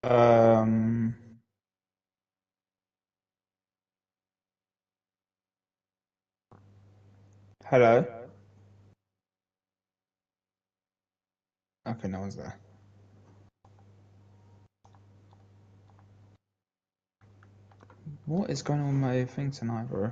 Um, Hello. Okay, no one's there. What is going on with my thing tonight, bro?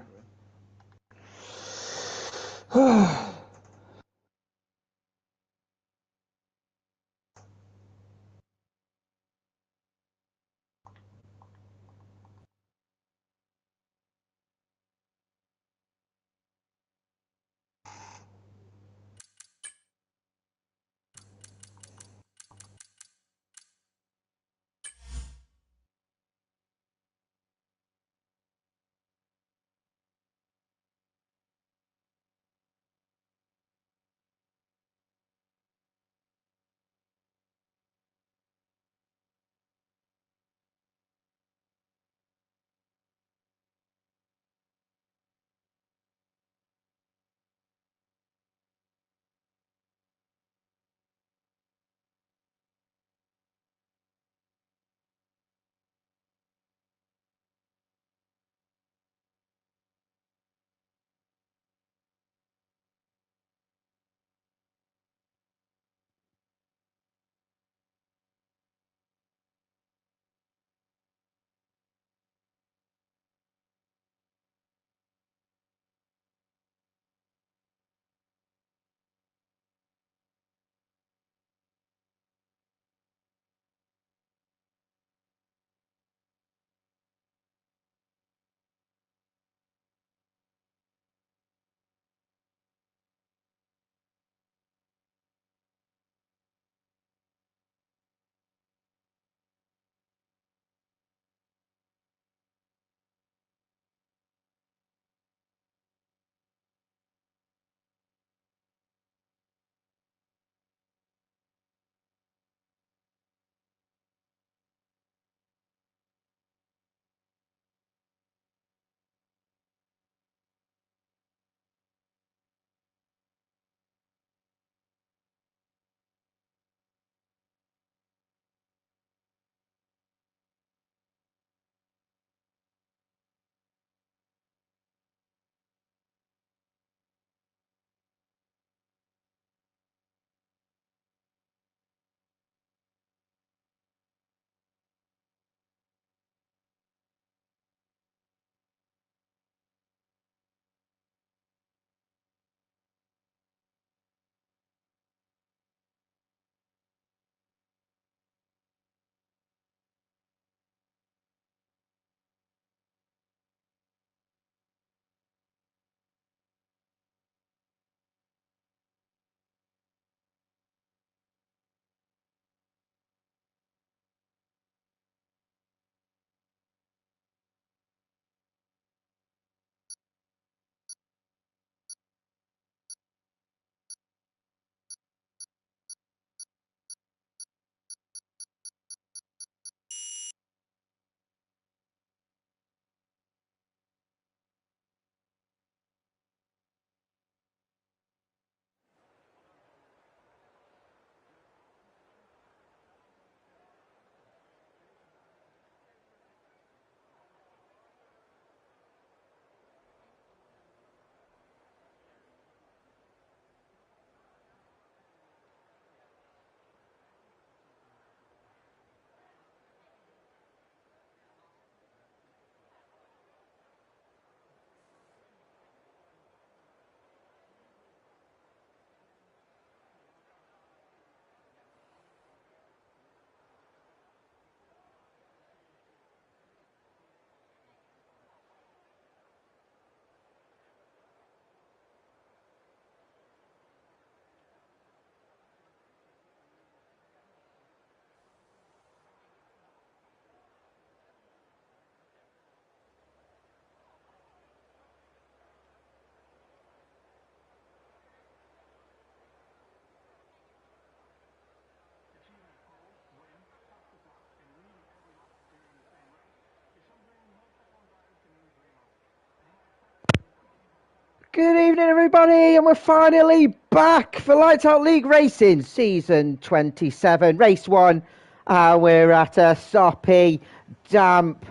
Good evening, everybody, and we're finally back for Lights Out League Racing Season 27, Race 1. We're at a soppy, damp,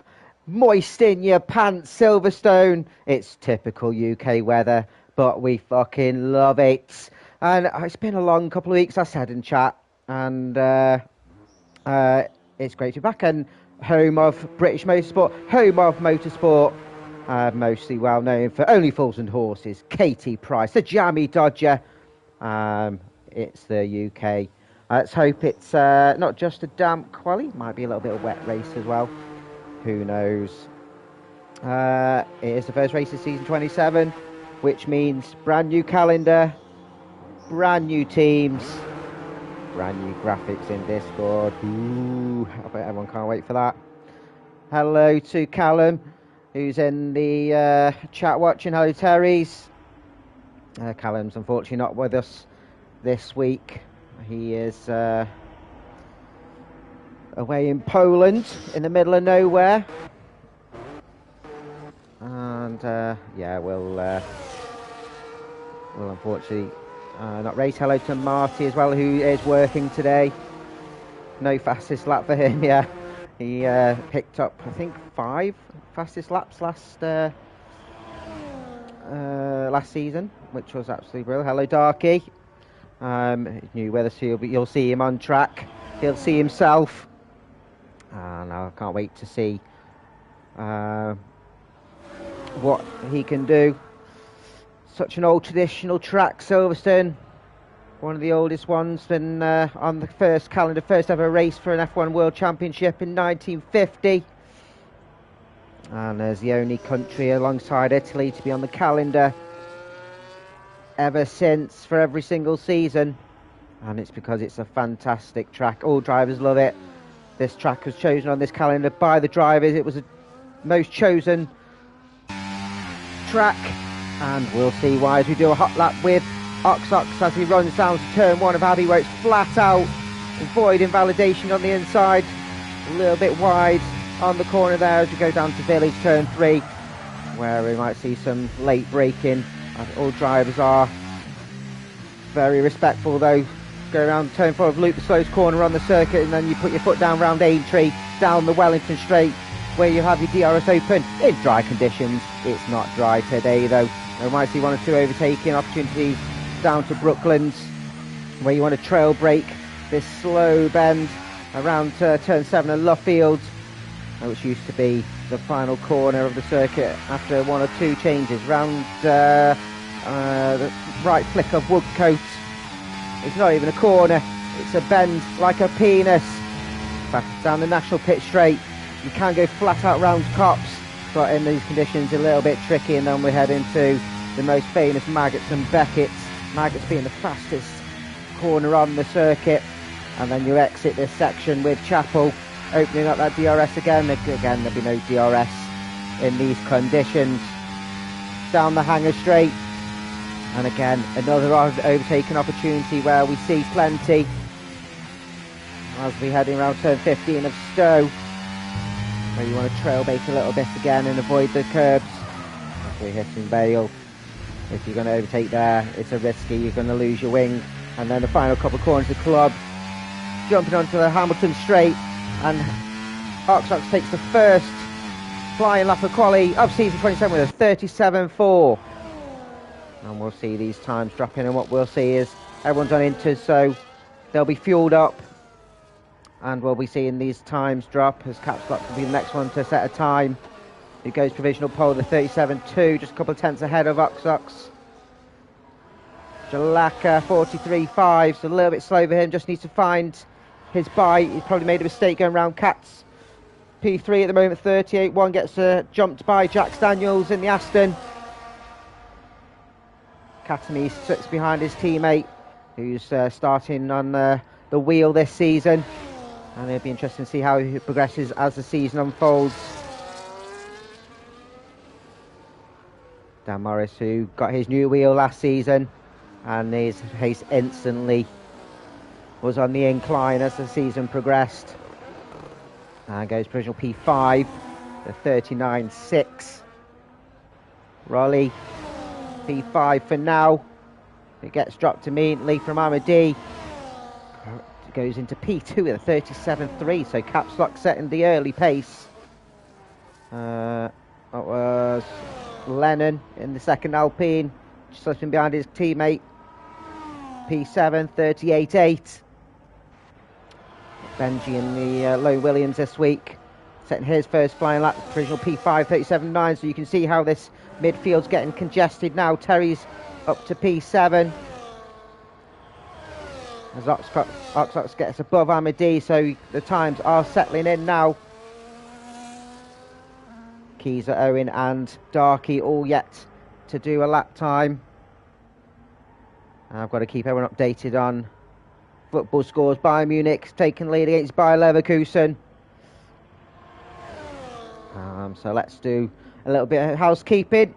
moist in your pants Silverstone. It's typical UK weather, but we fucking love it. And it's been a long couple of weeks, I said in chat, and it's great to be back. And home of British motorsport, home of motorsport, mostly well known for Only Fools and Horses, Katie Price, the Jammy Dodger. It's the UK. Let's hope it's not just a damp quali, might be a little bit of wet race as well. Who knows? It is the first race of season 27, which means brand new calendar, brand new teams, brand new graphics in Discord. Ooh, I bet everyone can't wait for that. Hello to Callum, who's in the chat watching. Hello, Terry's. Callum's unfortunately not with us this week. He is away in Poland, in the middle of nowhere. And yeah, we'll unfortunately not race. Hello to Marty as well, who is working today. No fastest lap for him. Yeah, he picked up, I think, 5 fastest laps last season, which was absolutely brilliant. Hello, Darky. New weather, so you'll see him on track. He'll see himself, and I can't wait to see what he can do. Such an old traditional track, Silverstone, one of the oldest ones. Been on the first calendar, first ever race for an F1 World Championship in 1950, and as the only country alongside Italy to be on the calendar ever since, for every single season. And it's because it's a fantastic track. All drivers love it. This track was chosen on this calendar by the drivers. It was the most chosen track, and we'll see why as we do a hot lap with Ox as he runs down to turn 1 of Abbey, where it's flat out, void invalidation on the inside, a little bit wide on the corner there as we go down to Village turn 3, where we might see some late braking. All drivers are very respectful though. Go around turn 4 of Luke, the slowest corner on the circuit, and then you put your foot down round Aintree, down the Wellington Straight, where you have your DRS open in dry conditions. It's not dry today though. We might see 1 or 2 overtaking opportunities down to Brooklands, where you want to trail brake this slow bend around turn 7 of Luffield, which used to be the final corner of the circuit after 1 or 2 changes. Round the right flick of Woodcote. It's not even a corner, it's a bend like a penis. Back down the National Pit Straight, you can go flat out round Cops, but in these conditions a little bit tricky. And then we head into the most famous Maggots and Beckett's. Maggots being the fastest corner on the circuit, and then you exit this section with Chapel opening up that DRS again. Again, there'll be no DRS in these conditions. Down the Hanger Straight, and again another overtaking opportunity where we see plenty as we heading around turn 15 of Stowe, where you want to trail bait a little bit again and avoid the curbs as we're hitting Bale. If you're going to overtake there, it's a risky, you're going to lose your wing. And then the final couple of corners of the club, jumping onto the Hamilton Straight, and Ox takes the first flying lap of quali of season 27 with a 37.4. And we'll see these times drop in, and what we'll see is everyone's on inters, so they'll be fueled up, and we'll be seeing these times drop as Caps Lock will be the next one to set a time. It goes provisional pole, the 37.2, just a couple of tenths ahead of Ox. Jalaka 43.5, so a little bit slow for him, just needs to find his bite. He's probably made a mistake going around Cats. P3 at the moment, 38.1, gets jumped by Jack Daniels in the Aston. Katami sits behind his teammate, who's starting on the wheel this season, and it'll be interesting to see how he progresses as the season unfolds. Dan Morris, who got his new wheel last season, and his pace instantly was on the incline as the season progressed. And goes provisional P5, the 39.6. Rolly, P5 for now. It gets dropped immediately from Amadi. Goes into P2 with a 37.3, so Caps Lock setting the early pace. That was Lennon in the second Alpine, slipping behind his teammate. P7, 38.8. Benji in the Low Williams this week, setting his first flying lap, provisional P5, 37.9, so you can see how this midfield's getting congested now. Terry's up to P7. As Ox gets above Amity, so the times are settling in now. Keezer, Owen and Darky all yet to do a lap time. I've got to keep everyone updated on football scores. Bayern Munich taking lead against Bayer Leverkusen. So let's do a little bit of housekeeping.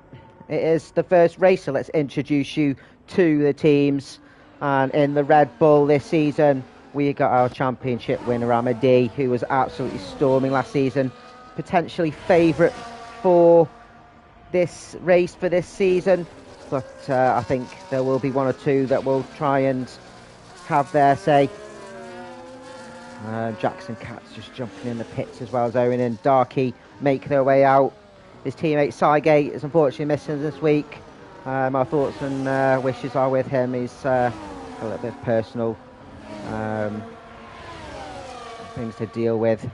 It is the first race, so let's introduce you to the teams. And in the Red Bull this season, we got our championship winner, Amity, who was absolutely storming last season. Potentially favourite for this race for this season. But I think there will be one or two that will try and have their say. Jackson Katz just jumping in the pits as well as Owen and Darky make their way out. His teammate Sygate is unfortunately missing this week. My thoughts and wishes are with him. He's a little bit personal things to deal with.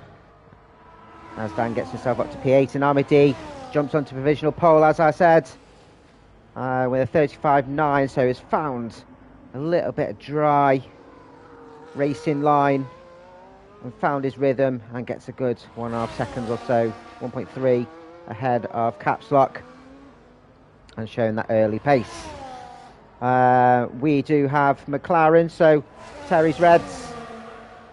As Dan gets himself up to P8, and Amity jumps onto provisional pole, as I said, with a 35.9, so he's found a little bit of dry racing line and found his rhythm and gets a good 1.5 seconds or so, 1.3 ahead of Caps Lock and showing that early pace. We do have McLaren, so Terry's Reds,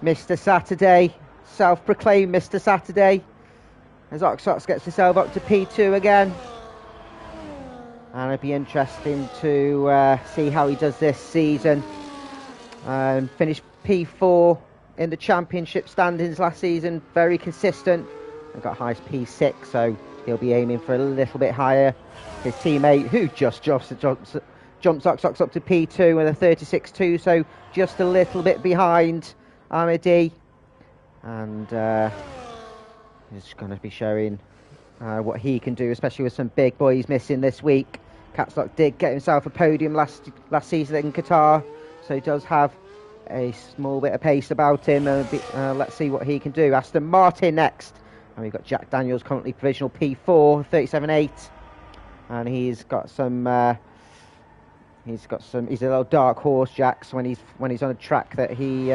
Mr. Saturday, self-proclaimed Mr. Saturday, as Ox gets himself up to P2 again. And it'd be interesting to see how he does this season. Finished P4 in the championship standings last season, very consistent, and got highest P6, so he'll be aiming for a little bit higher. His teammate, who just jumps Ox up to P2 with a 36.2, so just a little bit behind Amity. And he's going to be showing what he can do, especially with some big boys missing this week. Caps Lock did get himself a podium last season in Qatar, so he does have a small bit of pace about him. Let's see what he can do. Aston Martin next, and we've got Jack Daniels currently provisional P4, 37.8, and he's a little dark horse, Jack. So when he's on a track that he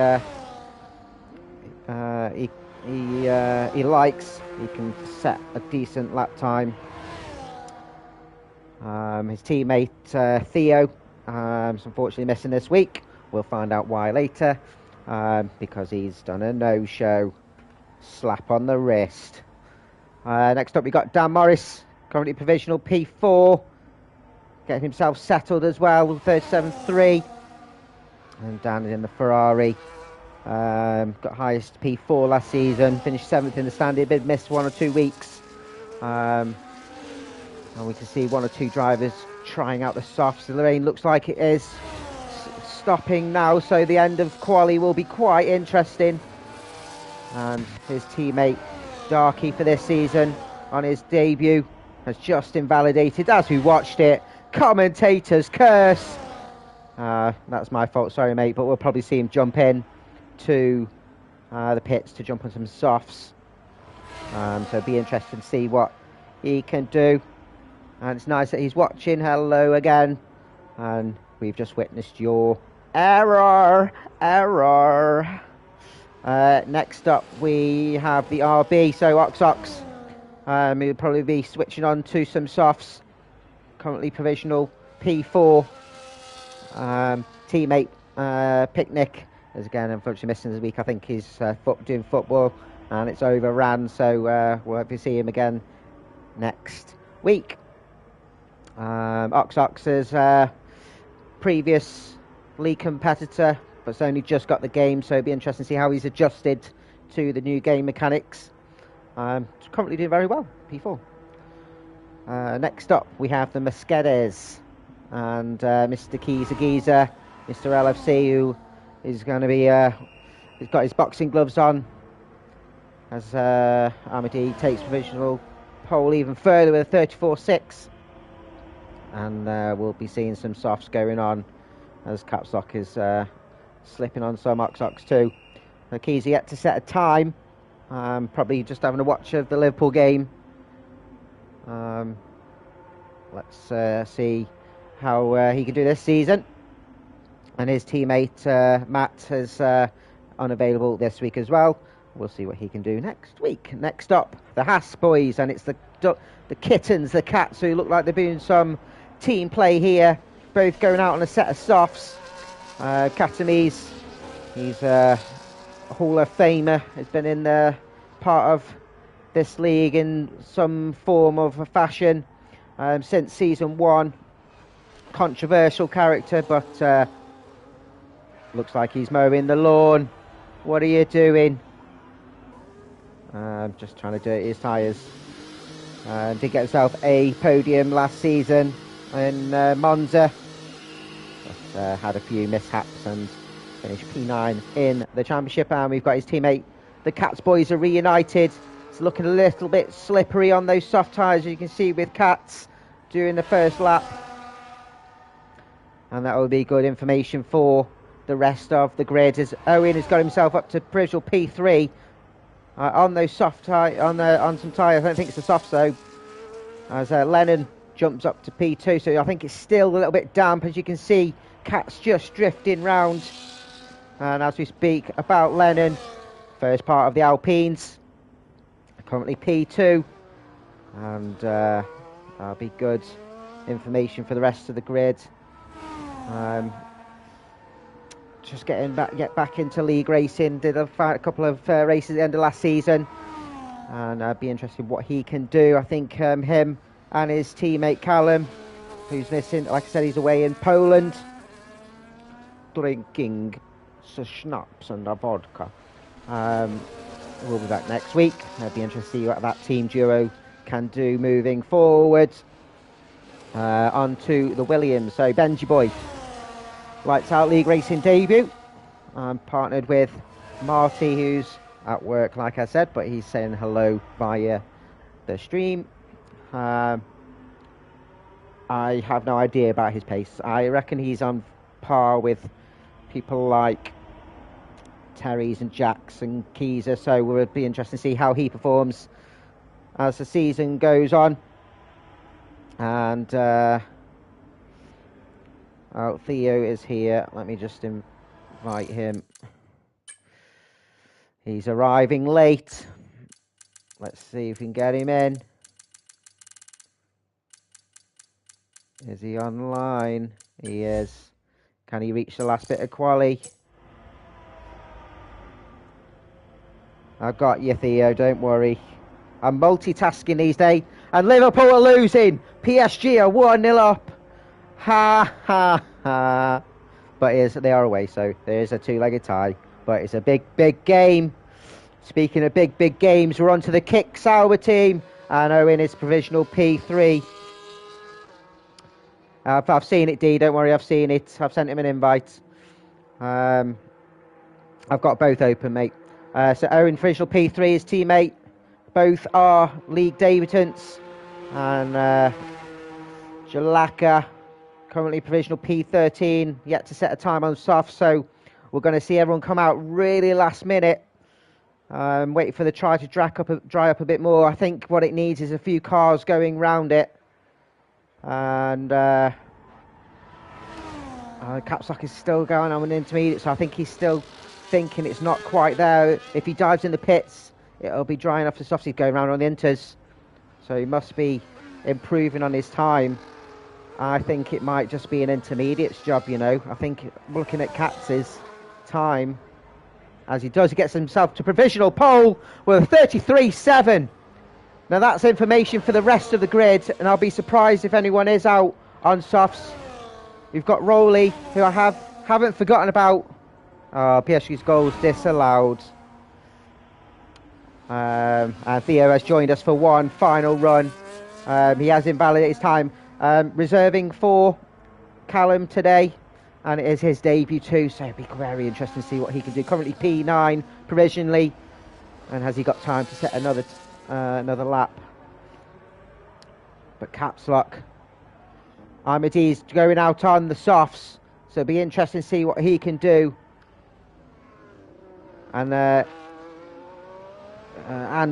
likes, he can set a decent lap time. His teammate Theo is unfortunately missing this week. We'll find out why later, because he's done a no-show. Slap on the wrist. Next up we got Dan Morris, currently provisional P4, getting himself settled as well with 37.3. And Dan is in the Ferrari. Got highest P4 last season, finished 7th in the standing, but missed 1 or 2 weeks. And we can see 1 or 2 drivers trying out the softs. The rain looks like it is stopping now, so the end of quali will be quite interesting. And his teammate Darky for this season on his debut has just invalidated, as we watched it. Commentator's curse. That's my fault, sorry mate, but we'll probably see him jump in to the pits to jump on some softs. So it'll be interesting to see what he can do. And it's nice that he's watching. Hello again. And we've just witnessed your error. Next up we have the RB, so Ox. He'll probably be switching on to some softs. Currently provisional P4. Teammate Picnic is again unfortunately missing this week. I think he's doing football and it's overran, so we'll hope to see him again next week. Ox is previous league competitor, but it's only just got the game, so it'll be interesting to see how he's adjusted to the new game mechanics. He's currently doing very well, P4. Next up we have the Mosquedes and Mr. Geezer, Mr. LFC, who He's going to be, he's got his boxing gloves on as Amity takes provisional pole even further with a 34.6. And we'll be seeing some softs going on as Capsock is slipping on some Ox too. The keys are yet to set a time. Probably just having a watch of the Liverpool game. Let's see how he can do this season. And his teammate Matt is unavailable this week as well. We'll see what he can do next week. Next up, the Haas boys, and it's the kittens, the cats, who look like they're doing some team play here. Both going out on a set of softs. Katamise, he's a Hall of Famer, has been in part of this league in some form of a fashion since season 1. Controversial character, but looks like he's mowing the lawn. What are you doing? Just trying to dirty his tyres. Did get himself a podium last season in Monza, but had a few mishaps and finished P9 in the championship. And we've got his teammate, the Cats boys, are reunited. It's looking a little bit slippery on those soft tyres, as you can see with Cats during the first lap, and that will be good information for the rest of the grid, as Owen has got himself up to provisional P3 on those soft on some tyres. I don't think it's a soft though, as Lennon jumps up to P2, so I think it's still a little bit damp, as you can see. Cat's just drifting round, and as we speak about Lennon, first part of the Alpines, currently P2, and that'll be good information for the rest of the grid. Just get back into league racing. Did a couple of races at the end of last season, and be interested what he can do. I think him and his teammate Callum, who's missing, like I said, he's away in Poland drinking schnapps and a vodka. We'll be back next week. I'd be interested to see what that team duo can do moving forward. On to the Williams. So Benji boy, lights out league racing debut. I'm partnered with Marty, who's at work, like I said, but he's saying hello via the stream. I have no idea about his pace. I reckon he's on par with people like Terry's and Jax and Keezer, so it would be interesting to see how he performs as the season goes on. And Theo is here. Let me just invite him. He's arriving late. Let's see if we can get him in. Is he online? He is. Can he reach the last bit of quali? I've got you, Theo, don't worry. I'm multitasking these days. And Liverpool are losing. PSG are 1-0 up. Ha, ha, ha. But they are away, so there is a two-legged tie. But it's a big, big game. Speaking of big, big games, we're on to the Kick Sauber team. And Owen is provisional P3. I've seen it, D. Don't worry, I've seen it. I've sent him an invite. I've got both open, mate. So Owen, provisional P3, his teammate. Both are league debutants. And Jalaka, currently provisional P13, yet to set a time on soft. So we're going to see everyone come out really last minute. Waiting for the try to dry up a bit more. I think what it needs is a few cars going round it. And Capsock is still going on an intermediate, so I think he's still thinking it's not quite there. If he dives in the pits, it'll be drying off the softs. He's going around on the inters, so he must be improving on his time. I think it might just be an intermediate's job, you know. I think looking at Katz's time, as he gets himself to provisional pole with a 33.7. Now that's information for the rest of the grid, and I'll be surprised if anyone is out on softs. We've got Rowley, who I haven't forgotten about. PSG's goals disallowed. And Theo has joined us for one final run. He has invalidated his time. Reserving for Callum today. and it is his debut too, so it'll be very interesting to see what he can do. Currently P9 provisionally, and has he got time to set another lap? But Caps Lock, Ahmadi's going out on the softs, so it'll be interesting to see what he can do. And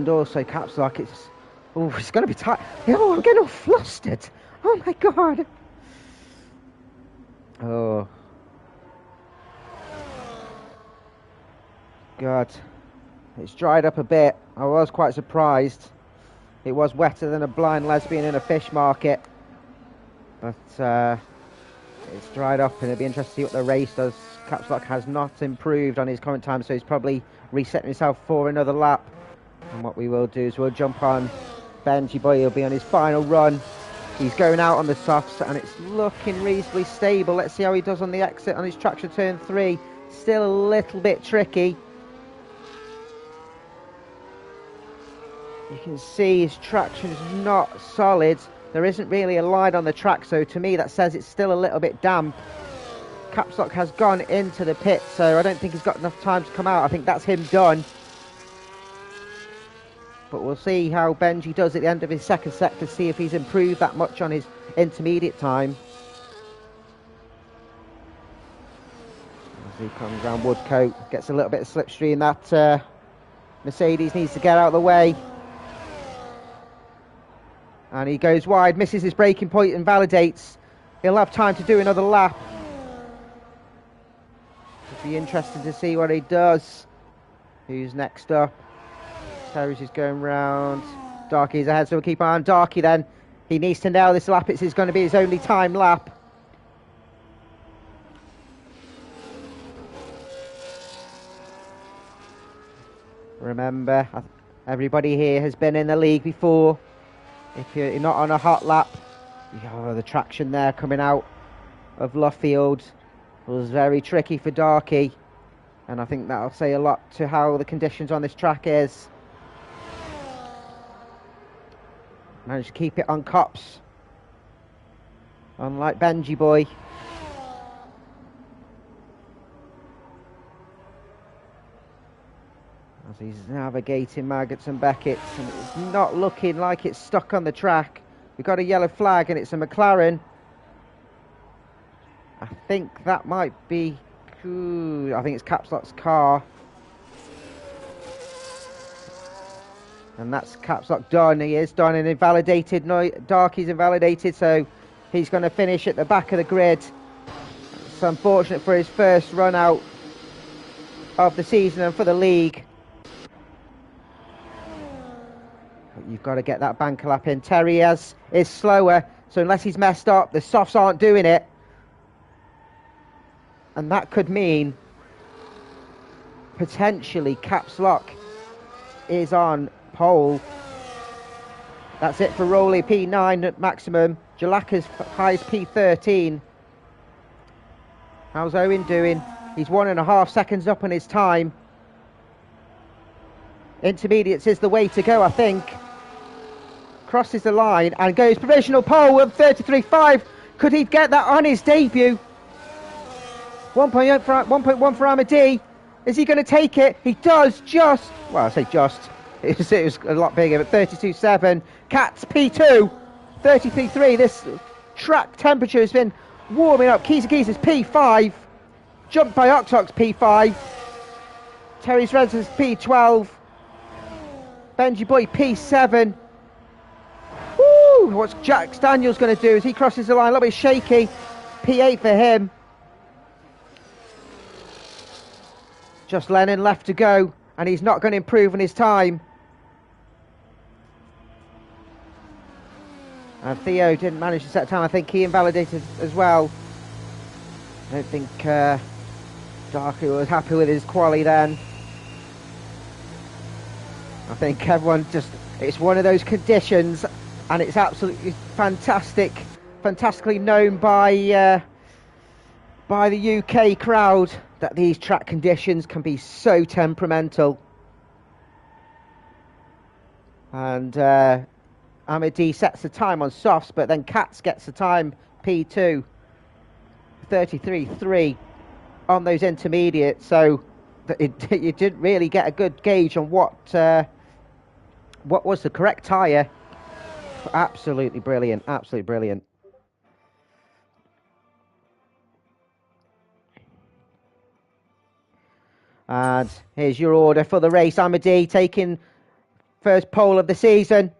also Caps Lock, it's going to be tight. Oh, I'm getting all flustered. Oh my god. Oh god, it's dried up a bit. I was quite surprised. It was wetter than a blind lesbian in a fish market, but it's dried up, and it'll be interesting to see what the race does. Caps Lock has not improved on his current time, so he's probably resetting himself for another lap. And what we will do is we'll jump on Benji Boy. He'll be on his final run. He's going out on the softs, and it's looking reasonably stable. Let's see how he does on the exit on his traction turn 3. Still a little bit tricky. You can see his traction is not solid. There isn't really a line on the track, so to me that says it's still a little bit damp. Caps Lock has gone into the pit, so I don't think he's got enough time to come out. I think that's him done. But we'll see how Benji does at the end of his second sector, see if he's improved that much on his intermediate time. As he comes around Woodcote, gets a little bit of slipstream. That Mercedes needs to get out of the way. And he goes wide, misses his braking point and validates. He'll have time to do another lap. It'll be interesting to see what he does. Who's next up? Terry's is going round. Darky's ahead, so we'll keep an eye on Darky then. He needs to nail this lap. It's going to be his only time lap. Remember, everybody here has been in the league before. If you're not on a hot lap, the traction there coming out of Luffield was very tricky for Darky. And I think that'll say a lot to how the conditions on this track is. Managed to keep it on cops, unlike Benji Boy. As he's navigating Maggots and Beckett's, and it's not looking like it's stuck on the track. We've got a yellow flag, and it's a McLaren. I think that might be... I think it's Caps Lock's car. And that's Caps Lock done. He is done and invalidated. No, Darky's invalidated, so he's going to finish at the back of the grid. It's unfortunate for his first run out of the season and for the league. But you've got to get that banker lap in. Terry is slower, so unless he's messed up, the softs aren't doing it. And that could mean potentially Caps Lock is on pole. That's it for Rowley, P9 at maximum. Jalaka's high as P13. How's Owen doing? He's 1.5 seconds up on his time. Intermediates is the way to go, I think. Crosses the line and goes provisional pole of 33.5. Could he get that on his debut? 1.1 for Amadi. Is he going to take it? He does just. Well, I say just. It was a lot bigger, but 32.7. Cats P2, 33.3. This track temperature has been warming up. Keys is P5. Jumped by Oxox P5. Terry's Residence P12. Benji Boy P7. Woo! What's Jack Daniels going to do as he crosses the line? A little bit shaky. P8 for him. Just Lennon left to go, and he's not going to improve on his time. And Theo didn't manage to set time. I think he invalidated as well. I don't think Darky was happy with his quali then. I think everyone just... It's one of those conditions, and it's absolutely fantastic. Fantastically known by the UK crowd that these track conditions can be so temperamental. And Amadi sets the time on softs, but then Katz gets the time P2. 33.3 on those intermediates, so you didn't really get a good gauge on what was the correct tyre. Absolutely brilliant, absolutely brilliant. And here's your order for the race. Amity taking first pole of the season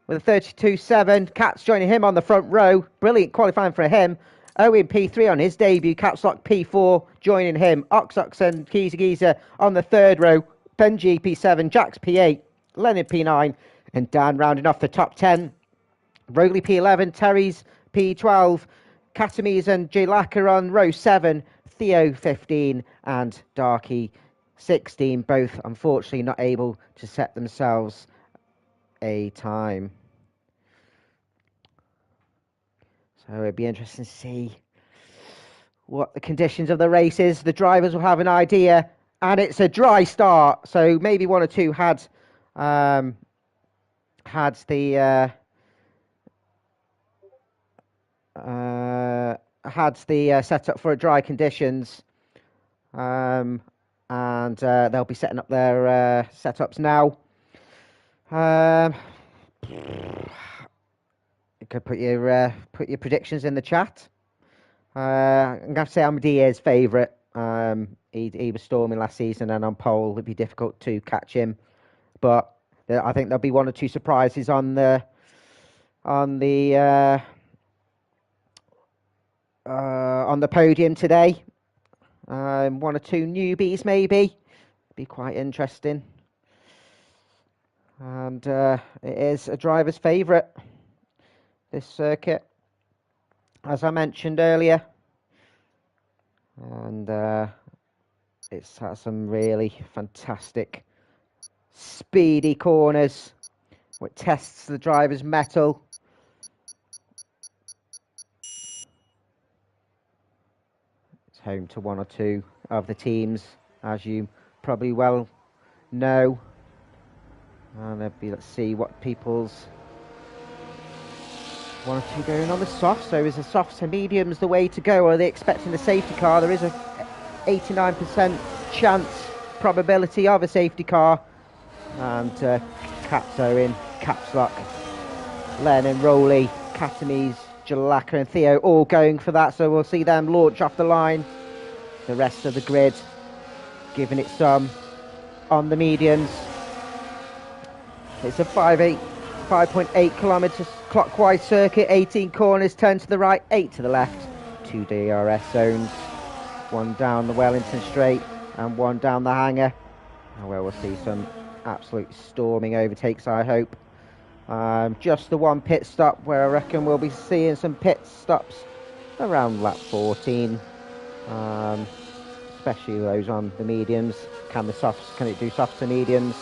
with a 32.7. Katz joining him on the front row. Brilliant qualifying for him. Owen P3 on his debut. Caps Lock P4 joining him. Ox and Giza on the third row. Benji P7, Jax P8, Leonard P9, and Dan rounding off the top 10. Rowley P11, Terry's P12, Katamies and Jalaka on row 7, Theo 15, and Darky 16, both unfortunately not able to set themselves a time. So it'd be interesting to see what the conditions of the race is. The drivers will have an idea, and it's a dry start, so maybe one or two had the setup for dry conditions, and they'll be setting up their setups now. You could put your predictions in the chat. I'm going to say I'm Diaz's favourite. He was storming last season, and on pole it'd be difficult to catch him. But I think there'll be one or two surprises on the podium today. One or two newbies maybe. Be quite interesting. And it is a driver's favourite, this circuit, as I mentioned earlier. And it's had some really fantastic speedy corners, which tests the driver's mettle. It's home to one or two of the teams, as you probably well know. And let's see what people's one or two going on the soft. So is the soft to mediums the way to go? Are they expecting the safety car? There is a 89% chance probability of a safety car. And Katzo in Caps Lock, Len and Rowley, Katamies, Jalaka and Theo all going for that. So we'll see them launch off the line. The rest of the grid giving it some on the mediums. It's a 5.8 kilometres clockwise circuit, 18 corners, 10 to the right, 8 to the left, 2 DRS zones, 1 down the Wellington Straight and 1 down the Hanger. Well, we'll see some absolute storming overtakes, I hope. Just the one pit stop where I reckon we'll be seeing some pit stops around lap 14, especially those on the mediums. Can it do softs to mediums?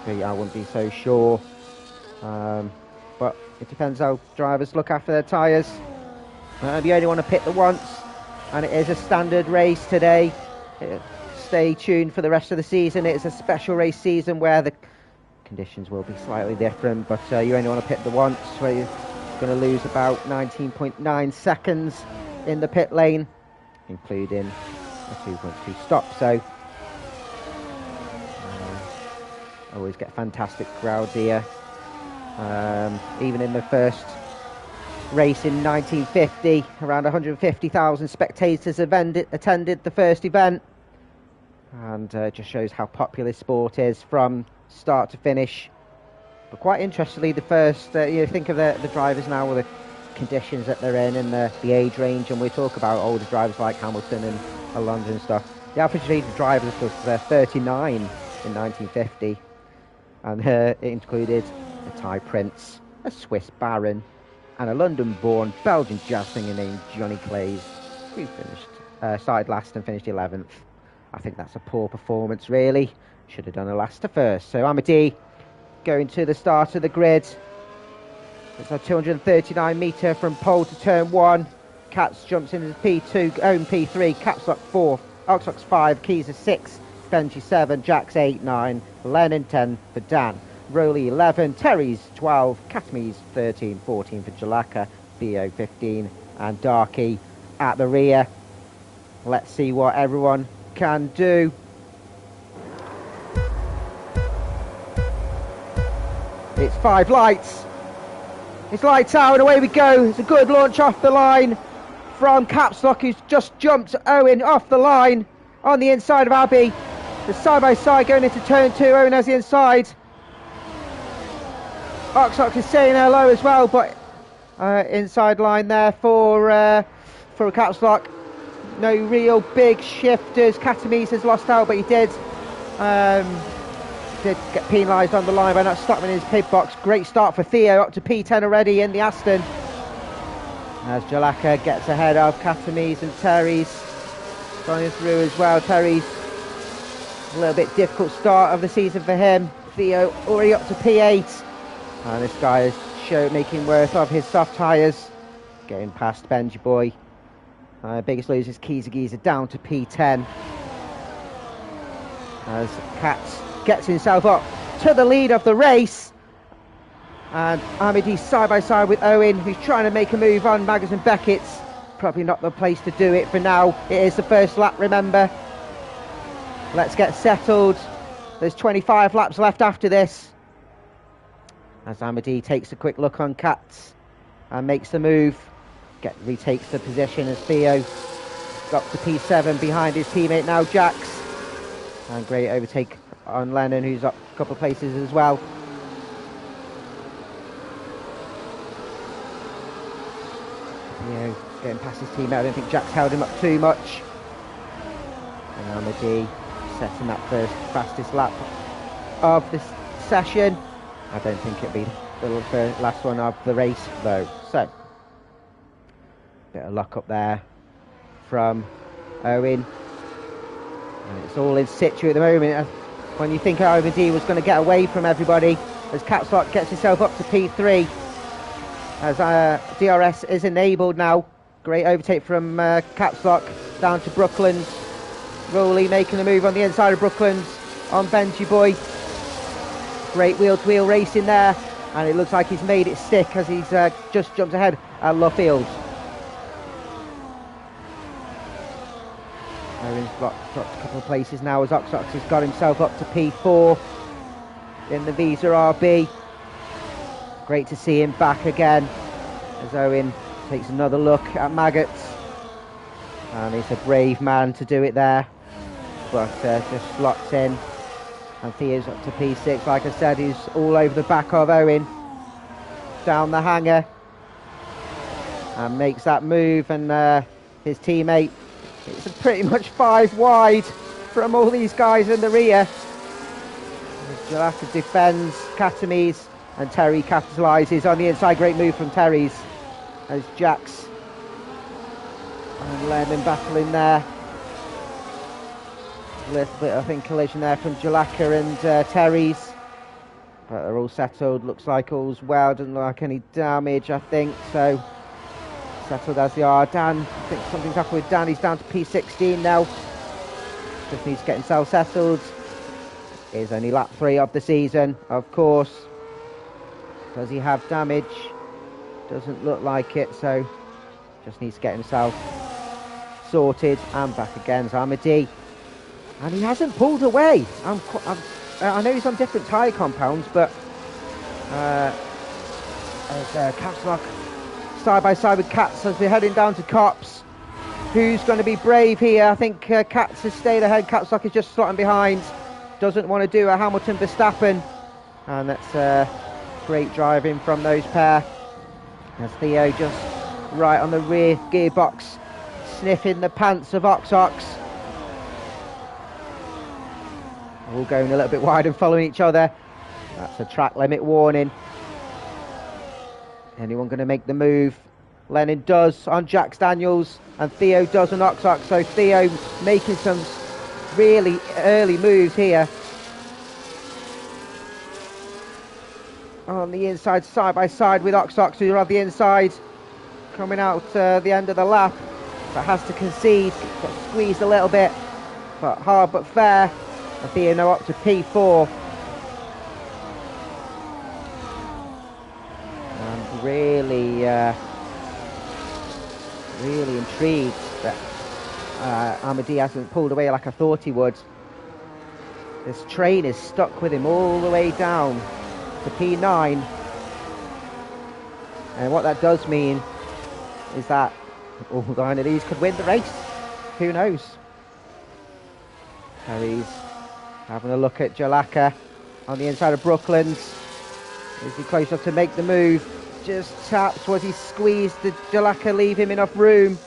I wouldn't be so sure, but it depends how drivers look after their tyres. You only want to pit the once, and it is a standard race today. Stay tuned for the rest of the season. It is a special race season where the conditions will be slightly different, but you only want to pit the once, where you're going to lose about 19.9 seconds in the pit lane, including a 2.2 stop. So always get fantastic crowds here. Even in the first race in 1950, around 150,000 spectators attended the first event, and just shows how popular sport is from start to finish. But quite interestingly, the first, you think of the drivers now with the conditions that they're in and the age range, and we talk about older drivers like Hamilton and Alonso and stuff. The average age of drivers was 39 in 1950. And it included a Thai prince, a Swiss baron, and a London-born Belgian jazz singer named Johnny Clays, who started last and finished 11th. I think that's a poor performance, really. Should have done a last to first. So Amity going to the start of the grid. It's a 239 metre from pole to turn 1. Katz jumps in as P2, Owen P3, Caps Lock 4, Oxox 5, Keys 6, Benji 7, Jax 8, 9, Lennon 10 for Dan, Rowley 11, Terry's 12, Katamies 13, 14 for Jalaka, Theo 15, and Darky at the rear. Let's see what everyone can do. It's 5 lights. It's lights out and away we go. It's a good launch off the line from Caps Lock, who's just jumped Owen off the line on the inside of Abbey. The side by side going into turn 2. Owen has the inside. Oxox is saying hello as well, but inside line there for Caps Lock. No real big shifters. Katamise has lost out, but he did get penalised on the line by not stopping in his pit box. Great start for Theo, up to P10 already in the Aston. As Jalaka gets ahead of Katamise and Terry's going through as well. Terry's a little bit difficult start of the season for him. Theo already up to P8. And this guy is making worth of his soft tyres. Getting past Benji Boy. Biggest losers, Kizagiza down to P10. As Katz gets himself up to the lead of the race. And Amity side by side with Owen, who's trying to make a move on Maggers and Beckett's. Probably not the place to do it for now. It is the first lap, remember. Let's get settled. There's 25 laps left after this. As Amity takes a quick look on Katz and makes the move. Retakes the position as Theo got to P7 behind his teammate now, Jax. And great overtake on Lennon, who's up a couple of places as well. Theo getting past his teammate. I don't think Jax held him up too much. And Amity setting that first fastest lap of this session. I don't think it'll be the last one of the race though. So, bit of luck up there from Owen. And it's all in situ at the moment. When you think OMD was going to get away from everybody, as Caps Lock gets himself up to P3. As DRS is enabled now. Great overtake from Caps Lock down to Brooklands. Rowley making a move on the inside of Brooklands on Benji Boy. Great wheel-to-wheel racing there, and it looks like he's made it stick as he's just jumped ahead at Luffield. Owen's dropped a couple of places now as Oxox has got himself up to P4 in the Visa RB. Great to see him back again as Owen takes another look at Maggots. And he's a brave man to do it there, but just slots in. And Theo's up to P6, like I said, he's all over the back of Owen, down the hanger, and makes that move, and his teammate, it's pretty much 5 wide from all these guys in the rear. Jalaka defends, Katamise, and Terry capitalises on the inside. Great move from Terry's, as Jax and Lennon battling there. A little bit, I think, collision there from Jalaka and Terry's, but they're all settled. Looks like all's well. Doesn't look like any damage, I think. So settled as they are. Dan, I think something's happened with Dan. He's down to P16 now. Just needs to get himself settled. It is only lap 3 of the season, of course. Does he have damage? Doesn't look like it. So just needs to get himself sorted and back again. So Amity. And he hasn't pulled away. I know he's on different tyre compounds, but as Caps Lock side by side with Katz as we're heading down to Cops. Who's going to be brave here? I think Katz has stayed ahead. Caps Lock is just slotting behind. Doesn't want to do a Hamilton Verstappen. And that's great driving from those pair. As Theo just right on the rear gearbox, sniffing the pants of Oxox. All going a little bit wide and following each other. That's a track limit warning. Anyone going to make the move? Lennon does on Jax Daniels, and Theo does on Oxox. So Theo making some really early moves here. On the inside, side by side with Oxox, who's on the inside. Coming out the end of the lap. But has to concede. Got squeezed a little bit. But hard but fair. And Theo now up to P4. And really Really intrigued that Amadi hasn't pulled away like I thought he would. This train is stuck with him all the way down to P9. And what that does mean is that all nine of these could win the race. Who knows? Terry's having a look at Jalaka on the inside of Brooklands. Is he close enough to make the move? Just taps. Was he squeezed? Did Jalaka leave him enough room?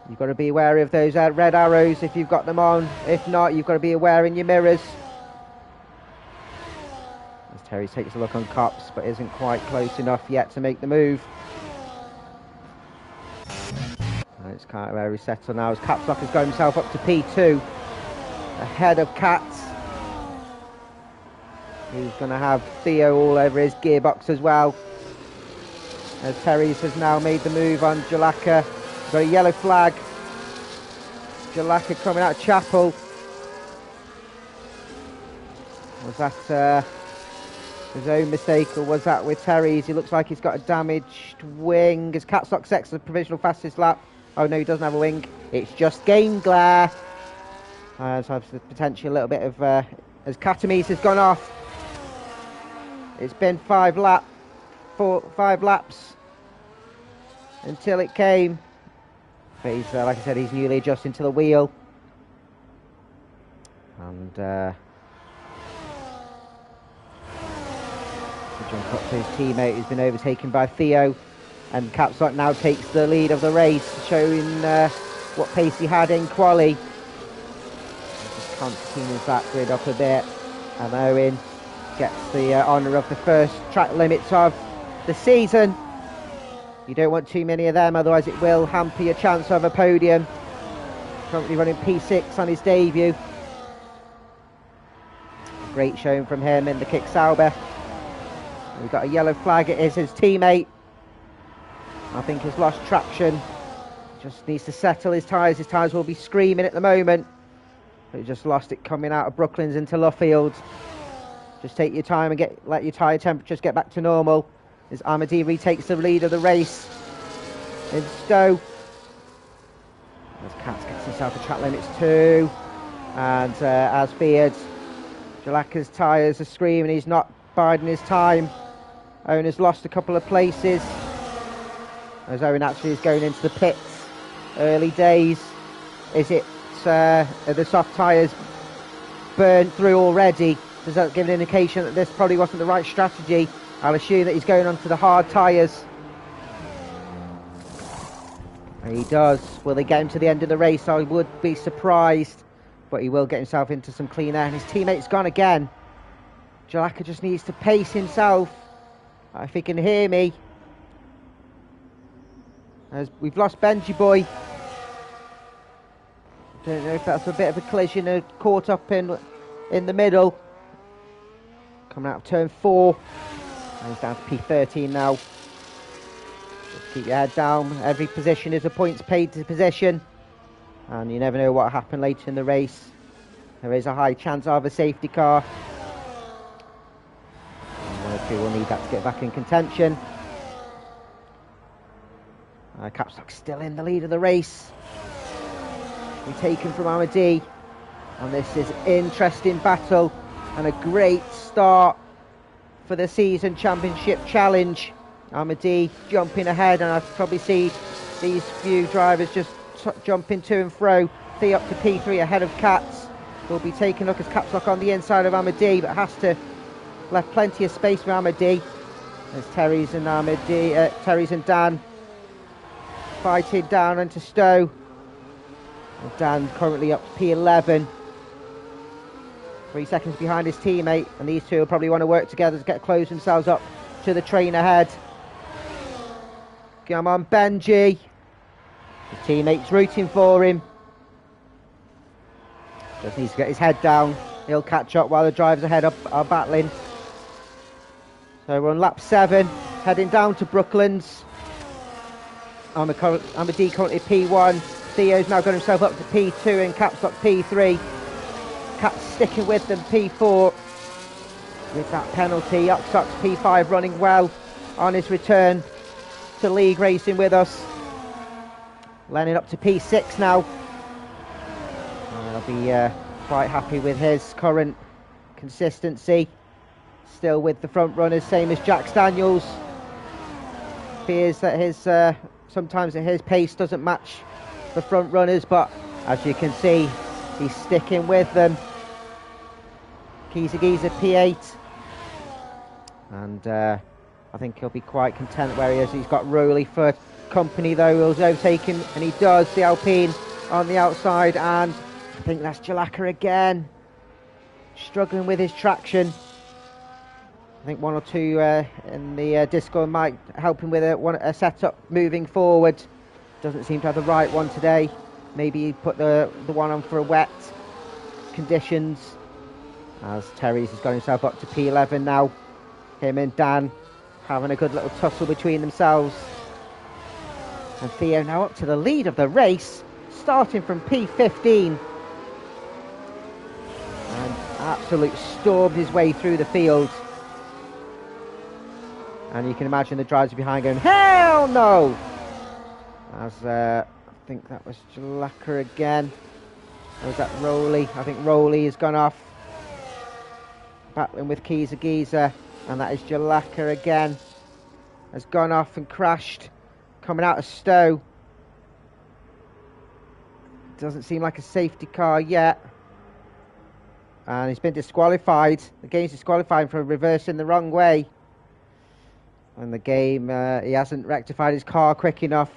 You've got to be wary of those red arrows if you've got them on. If not, you've got to be aware in your mirrors. As Terry takes a look on Cops, but isn't quite close enough yet to make the move. And it's kind of where he's settled now as Capsock has got himself up to P2. Ahead of Cats. He's going to have Theo all over his gearbox as well. As Terry's has now made the move on Jalaka. Got a yellow flag. Jalaka coming out of Chapel. Was that his own mistake, or was that with Terry's? He looks like he's got a damaged wing. As Catstock sets the provisional fastest lap. Oh no, he doesn't have a wing. It's just game glare. So there's potentially a little bit of as Katamis has gone off. It's been 5 laps until it came. But he's, like I said, he's newly adjusting to the wheel. And to jump up to his teammate who's been overtaken by Theo. And Capsock now takes the lead of the race, showing what pace he had in quali. Just continues that grid up a bit. And Owen gets the honour of the first track limits of the season. You don't want too many of them, otherwise it will hamper your chance of a podium. Currently running P6 on his debut. Great showing from him in the Kick Sauber. We've got a yellow flag, it is his teammate. I think he's lost traction. Just needs to settle his tyres. His tyres will be screaming at the moment. But he just lost it coming out of Brooklands into Luffield. Just take your time and let your tyre temperatures get back to normal. As Amadi retakes the lead of the race in Stowe. As Katz gets himself a track limits too. And as feared, Jalaka's tyres are screaming. He's not biding his time. Owen has lost a couple of places. As Owen actually is going into the pits. Early days. Is it the soft tyres burned through already? Does that give an indication that this probably wasn't the right strategy? I'll assume that he's going on to the hard tyres. And he does. Will they get him to the end of the race? I would be surprised. But he will get himself into some clean air. And his teammate's gone again. Jalaka just needs to pace himself. If he can hear me. As we've lost Benji Boy. Don't know if that's a bit of a collision, caught up in the middle. Coming out of turn 4. And he's down to P13 now. Just keep your head down. Every position is a points paid to position. And you never know what will happen later in the race. There is a high chance of a safety car. And one or two will need that to get back in contention. Capstock's still in the lead of the race. We're taken from Amadi. And this is interesting battle. And a great start for the season championship challenge. Amadi jumping ahead, and I probably see these few drivers just jumping to and fro. Theo up to P3 ahead of Katz. Will be taking a look as Capstock on the inside of Amadi, but has to left plenty of space for Amadi. As Terry's and Dan fighting down into Stowe. And Dan currently up to P11. 3 seconds behind his teammate, and these two will probably want to work together to close themselves up to the train ahead. Come on, Benji. His teammate's rooting for him. Just needs to get his head down. He'll catch up while the drivers ahead are battling. So we're on lap 7, heading down to Brooklands. Amadi currently P1. Theo's now got himself up to P2 and Capstock P3. Cat's sticking with them, P4. with that penalty. Oxox P5 running well on his return to league racing with us. Lennon up to P6 now. I'll be quite happy with his current consistency. Still with the front runners, same as Jack Daniels. Fears that his sometimes at his pace doesn't match the front runners, but as you can see, he's sticking with them. Giza P8, and I think he'll be quite content where he is. He's got Rowley for company though, he'll overtake him, and he does. The Alpine on the outside, and I think that's Jalaka again, struggling with his traction. I think one or two in the Discord might help him with a setup moving forward. Doesn't seem to have the right one today. Maybe he put the one on for a wet conditions. As Terry's has got himself up to P11 now. Him and Dan having a good little tussle between themselves. And Theo now up to the lead of the race, starting from P15. And absolutely stormed his way through the field. And you can imagine the drivers behind going, hell no! As I think that was Jalaka again. Or was that Rowley? I think Rowley has gone off. Battling with Giza, and that is Jalaka again. Has gone off and crashed, coming out of Stowe. Doesn't seem like a safety car yet. And he's been disqualified. The game's disqualified for reversing the wrong way. And the game, he hasn't rectified his car quick enough.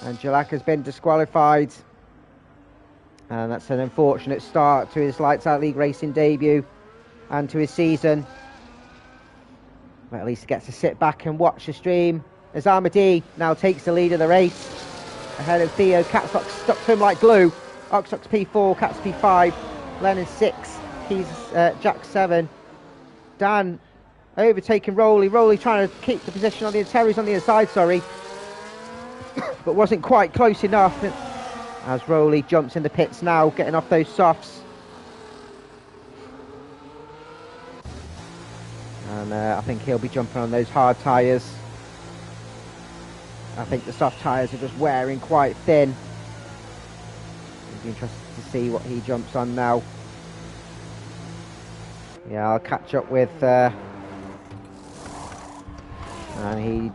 And Jalaka's been disqualified. And that's an unfortunate start to his Lights Out League racing debut and to his season. But at least he gets to sit back and watch the stream as Armady now takes the lead of the race. Ahead of Theo, Catstock stuck to him like glue. Oxox P4, Cats P5, Lennon 6, he's Jack 7. Dan overtaking Rowley. Rowley trying to keep the position on the Terry's on the inside, sorry. But wasn't quite close enough. As Rowley jumps in the pits now, getting off those softs. And I think he'll be jumping on those hard tyres. I think the soft tyres are just wearing quite thin. It'll be interesting to see what he jumps on now. Yeah, I'll catch up with... and he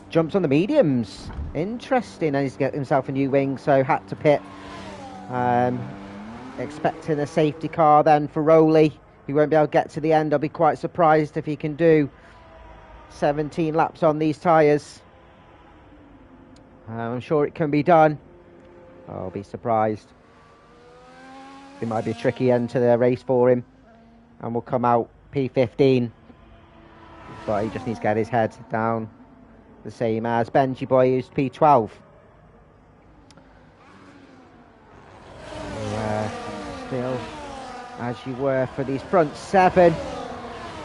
jumps on the mediums. Interesting, and he's got himself a new wing, so had to pit. Expecting a safety car then for Rowley. He won't be able to get to the end. I'll be quite surprised if he can do 17 laps on these tyres. I'm sure it can be done. I'll be surprised. It might be a tricky end to the race for him, and will come out P15. But he just needs to get his head down, the same as Benji Boy, who's P12. Still as you were for these front 7.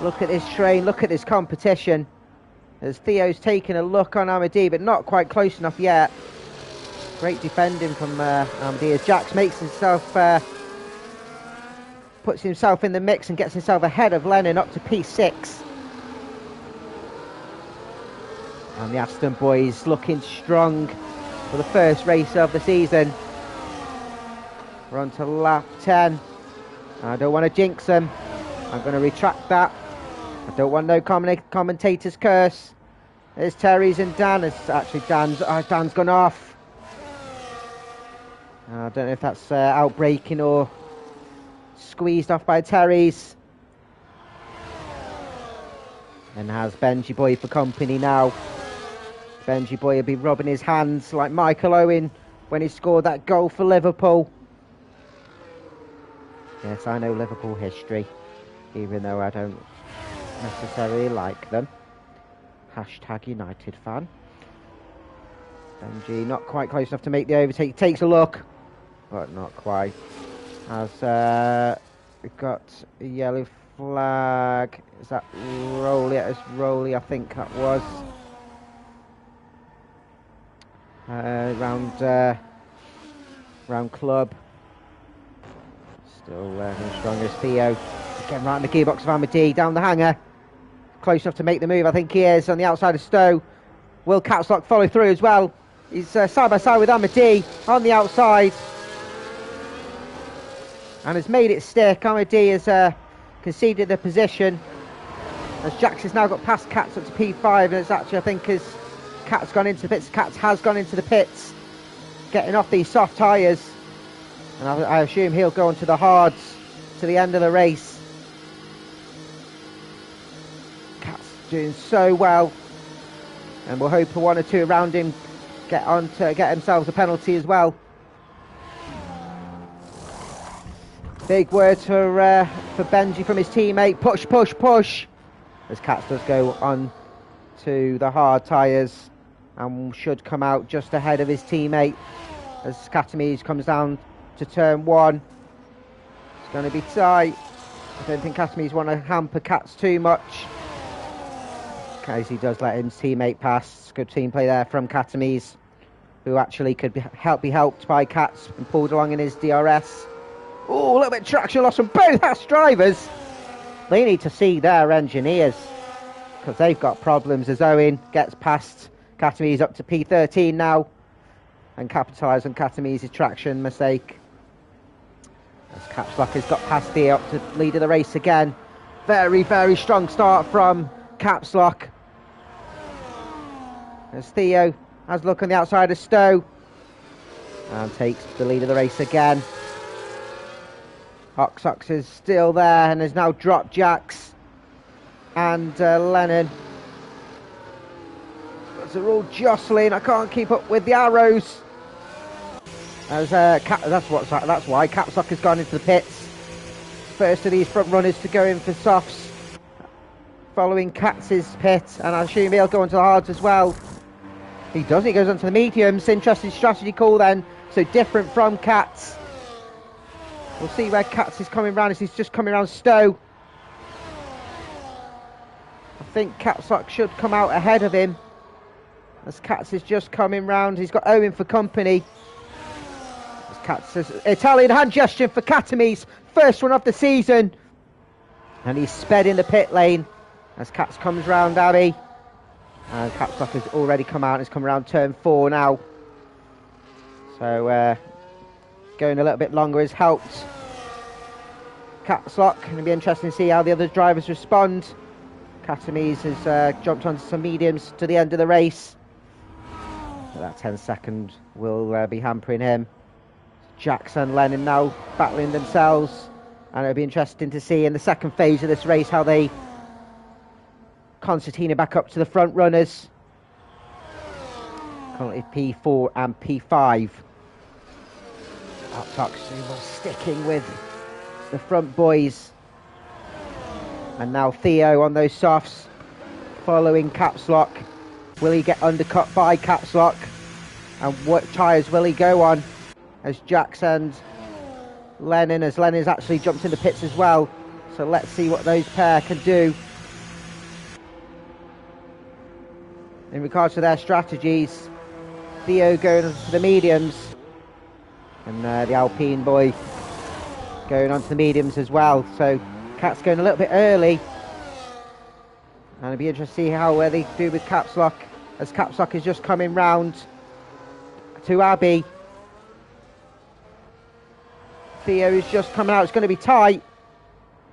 Look at this train, look at this competition. As Theo's taking a look on Amadi, but not quite close enough yet. Great defending from Amadi as Jax makes himself, puts himself in the mix and gets himself ahead of Lennon up to P6. And the Aston boys looking strong for the first race of the season. We're on to lap 10. I don't want to jinx them. I'm going to retract that. I don't want no commentator's curse. There's Terry's and Dan. It's actually Dan's gone off. I don't know if that's outbreaking or squeezed off by Terry's. And has Benji Boy for company now. Benji Boy will be rubbing his hands like Michael Owen when he scored that goal for Liverpool. Yes, I know Liverpool history, even though I don't necessarily like them. Hashtag United fan. Benji not quite close enough to make the overtake. Takes a look, but not quite. As we've got a yellow flag. Is that Rowley? It is Rowley, I think that was. Round club. Still strong as Theo. Getting right in the gearbox of Amadi, down the hanger. Close enough to make the move, I think he is, on the outside of Stowe. Will Capslock follow through as well? He's side by side with Amadi on the outside. And has made it stick. Amadi has conceded the position. As Jax has now got past Katz up to P5, and it's actually, I think, as Katz gone into the pits, Katz has gone into the pits, getting off these soft tyres. And I assume he'll go onto the hards to the end of the race. Katz doing so well. And we'll hope for one or two around him get on to get themselves a penalty as well. Big words for Benji from his teammate. Push, push, push. As Katz does go on to the hard tyres and should come out just ahead of his teammate as Katamise comes down to turn 1. It's going to be tight. I don't think Katamise want to hamper Katz too much. Casey does let his teammate pass. Good team play there from Katamise, who actually could be helped by Katz and pulled along in his DRS. Oh, a little bit of traction loss from both Haas drivers. They need to see their engineers, because they've got problems as Owen gets past Katamise up to P13 now and capitalises on Katamise's traction mistake. As Capslock has got past Theo up to lead of the race again. Very, very strong start from Capslock. As Theo has a look on the outside of Stowe and takes the lead of the race again. Oxox is still there and has now dropped Jax and Lennon. They're all jostling. I can't keep up with the arrows. As that's why Capsock has gone into the pits. First of these front runners to go in for softs, following Katz's pit, and I assume he'll go into the hards as well. He doesn't. He goes onto the mediums. Interesting strategy call then. So different from Katz. We'll see where Katz is coming round as he's just coming around Stowe. I think Capsock should come out ahead of him as Katz is just coming round. He's got Owen for company. As Katz says, Italian hand gesture for Katamise, first one of the season. And he's sped in the pit lane as Katz comes round Abbey. And Capsock has already come out and has come around turn 4 now. So going a little bit longer has helped Capslock. It'll be interesting to see how the other drivers respond. Katamise has jumped onto some mediums to the end of the race. So that 10 second will be hampering him. Jackson and Lennon now battling themselves, and it'll be interesting to see in the second phase of this race how they concertina back up to the front runners. Currently P4 and P5. Uptox sticking with the front boys. And now Theo on those softs, following Capslock. Will he get undercut by Capslock? And what tyres will he go on? As Jax and Lennon, as Lennon's actually jumped in the pits as well. So let's see what those pair can do in regards to their strategies. Theo going to the mediums, and the Alpine boy going onto the mediums as well. So Cat's going a little bit early, and it'll be interesting to see how they do with Capslock, as Capslock is just coming round to Abbey. Theo is just coming out. It's going to be tight.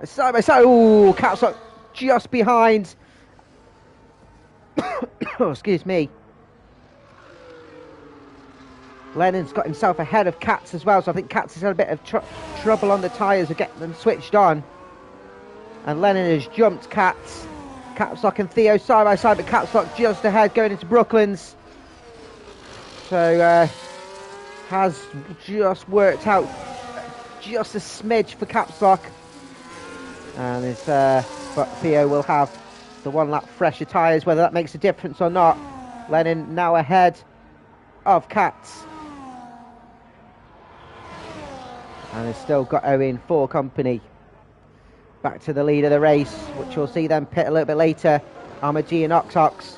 Side by side. Ooh, Capslock just behind. Oh, excuse me. Lennon's got himself ahead of Katz as well, so I think Katz has had a bit of trouble on the tyres of getting them switched on. And Lennon has jumped Katz. Capslock and Theo side by side, but Capslock just ahead going into Brooklands. So has just worked out just a smidge for Capslock. And it's, but Theo will have the 1 lap fresher tyres, whether that makes a difference or not. Lennon now ahead of Katz. And has still got Owen for company. Back to the lead of the race, which we'll see them pit a little bit later. Amagi and Oxox.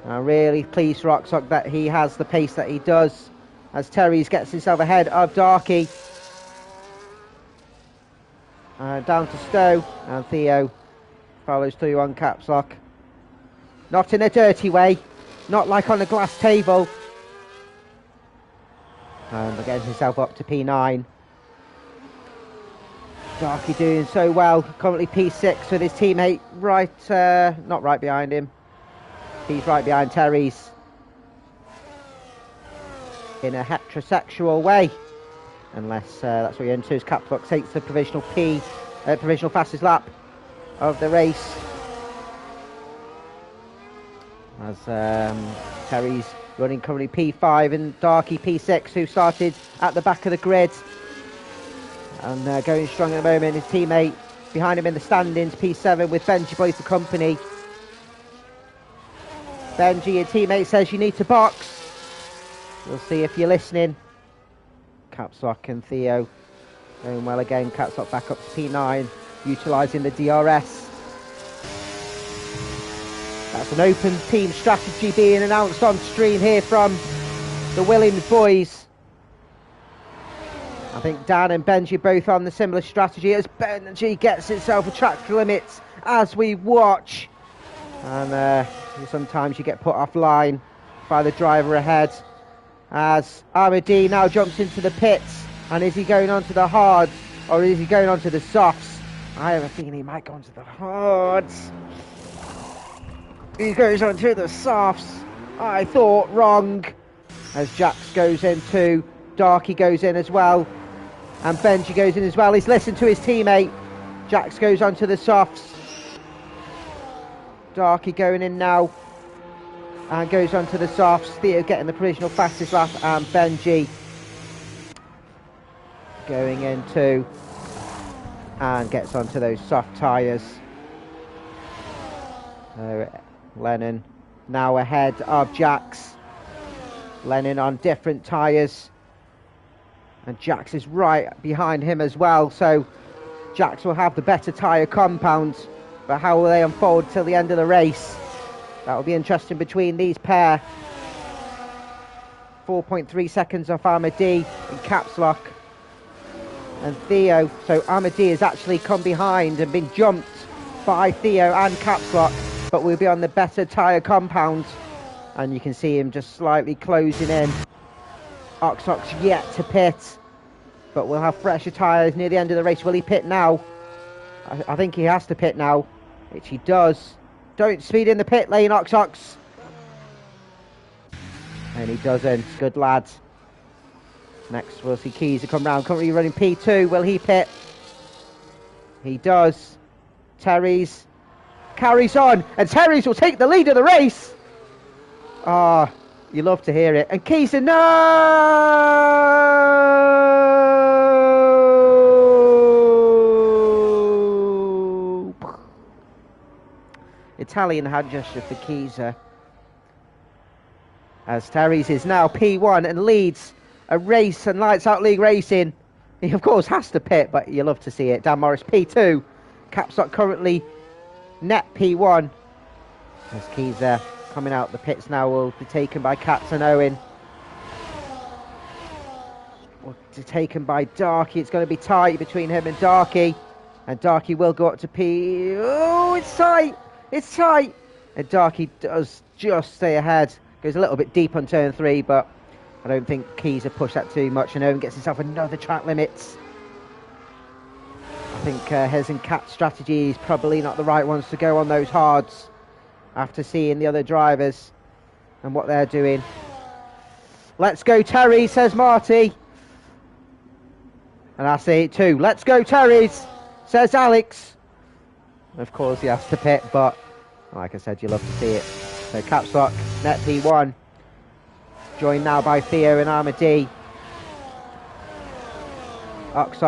I'm really pleased for Oxox that he has the pace that he does, as Terry's gets himself ahead of Darky. Down to Stowe, and Theo follows through on caps lock. Not in a dirty way, not like on a glass table. And getting himself up to P9. Darky doing so well, currently P6 with his teammate not right behind him. He's right behind Terry's. In a heterosexual way. Unless that's what you're into, as caps lock takes the provisional fastest lap of the race. As Terry's running currently P5 and Darky P6, who started at the back of the grid. And going strong at the moment, his teammate behind him in the standings, P7 with Benji both for company. Benji, your teammate says you need to box. We'll see if you're listening. Caps lock and Theo going well again. Caps lock back up to P9, utilising the DRS. That's an open team strategy being announced on stream here from the Williams boys. I think Dan and Benji both on the similar strategy as Benji gets himself a track limits as we watch. And sometimes you get put offline by the driver ahead. As Ahmadi now jumps into the pits, and is he going on to the hards or is he going on to the softs? I have a feeling he might go on to the hards. He goes on to the softs. I thought wrong. As Jax goes in too, Darky goes in as well, and Benji goes in as well. He's listened to his teammate. Jax goes on to the softs. Darky going in now. And goes on to the softs. Theo getting the provisional fastest lap, and Benji going in too, and gets onto those soft tyres. Lennon now ahead of Jax. Lennon on different tyres, and Jax is right behind him as well, so Jax will have the better tyre compound, but how will they unfold till the end of the race? That will be interesting between these pair. 4.3 seconds off Ahmadi in caps lock. And Theo, so Ahmadi has actually come behind and been jumped by Theo and caps lock, but we'll be on the better tyre compound. And you can see him just slightly closing in. Ox yet to pit, but we'll have fresher tyres near the end of the race. Will he pit now? I think he has to pit now, which he does. Don't speed in the pit lane, Ox. And he doesn't. Good lad. Next we'll see Keys come round. Currently running P2. Will he pit? He does. Terry's carries on, and Terry's will take the lead of the race. Ah, you love to hear it. And Keys, no! Italian hand gesture for Keyser. As Terry's is now P1 and leads a race and lights out league racing. He of course has to pit, but you love to see it. Dan Morris P2. Caps lock currently net P1. As Keyser coming out the pits now will be taken by Caps and Owen. Will be taken by Darky. It's going to be tight between him and Darky. And Darky will go up to P. Oh, it's tight. It's tight. And Darky does just stay ahead. Goes a little bit deep on turn 3, but I don't think Keyser pushed that too much. And Owen gets himself another track limits. I think his and Cat's strategy is probably not the right ones to go on those hards after seeing the other drivers and what they're doing. Let's go Terry, says Marty. And I say it too. Let's go Terry's, says Alex. Of course he has to pit, but like I said, you love to see it. So caps lock, net P1. Joined now by Theo and Ahmadi. Ox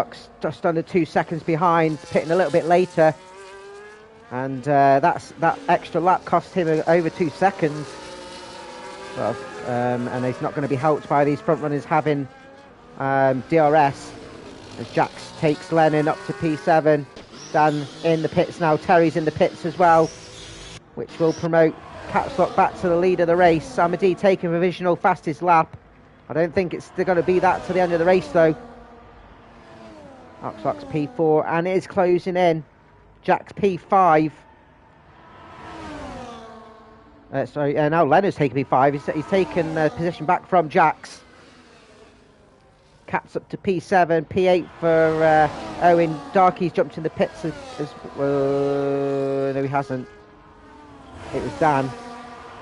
just under 2 seconds behind, pitting a little bit later. And that extra lap cost him over 2 seconds. Well, and he's not going to be helped by these front runners having DRS. As Jax takes Lennon up to P7. Dan in the pits now. Terry's in the pits as well, which will promote caps lock back to the lead of the race. Ahmadi taking provisional fastest lap. I don't think it's going to be that to the end of the race though. Ox P4, and it is closing in. Jack's P5. Now Leonard's taking P5. He's taken position back from Jack's. Cat's up to P7, P8 for Owen. Darky's jumped in the pits as no, he hasn't. It was Dan.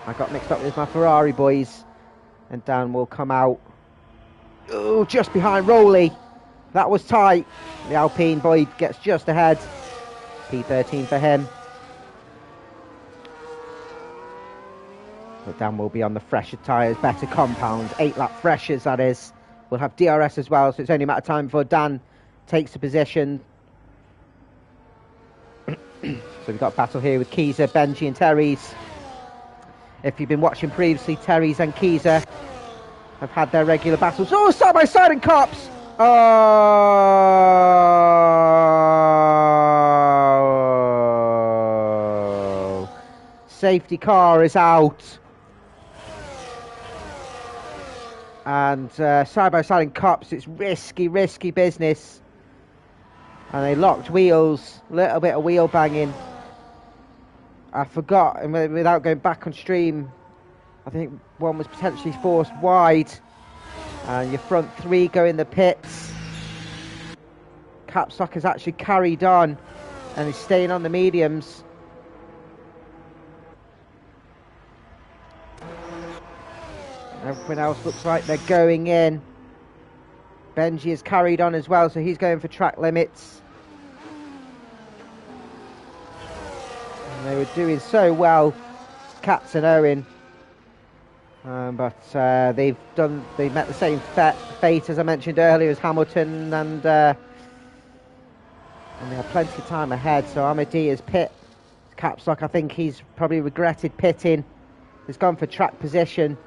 I got mixed up with my Ferrari boys, and Dan will come out. Oh, just behind Rowley. That was tight. The Alpine boy gets just ahead. P13 for him. But Dan will be on the fresher tyres, better compound, 8-lap freshers that is. We'll have DRS as well, so it's only a matter of time before Dan takes a position. So we've got a battle here with Keezer, Benji and Terry's. If you've been watching previously, Terry's and Keezer have had their regular battles. Oh, side by side and cops! Oh! Safety car is out. And side by side in cops, it's risky business. And they locked wheels, a little bit of wheel banging. I forgot, and without going back on stream, I think one was potentially forced wide. And your front three go in the pits. Capstock has actually carried on and is staying on the mediums. Everyone else looks like they're going in. Benji has carried on as well, so he's going for track limits. And they were doing so well, Katz and Owen. But they've met the same fate as I mentioned earlier as Hamilton, and they have plenty of time ahead. So Amadi is pit. Capstock, I think he's probably regretted pitting. He's gone for track position.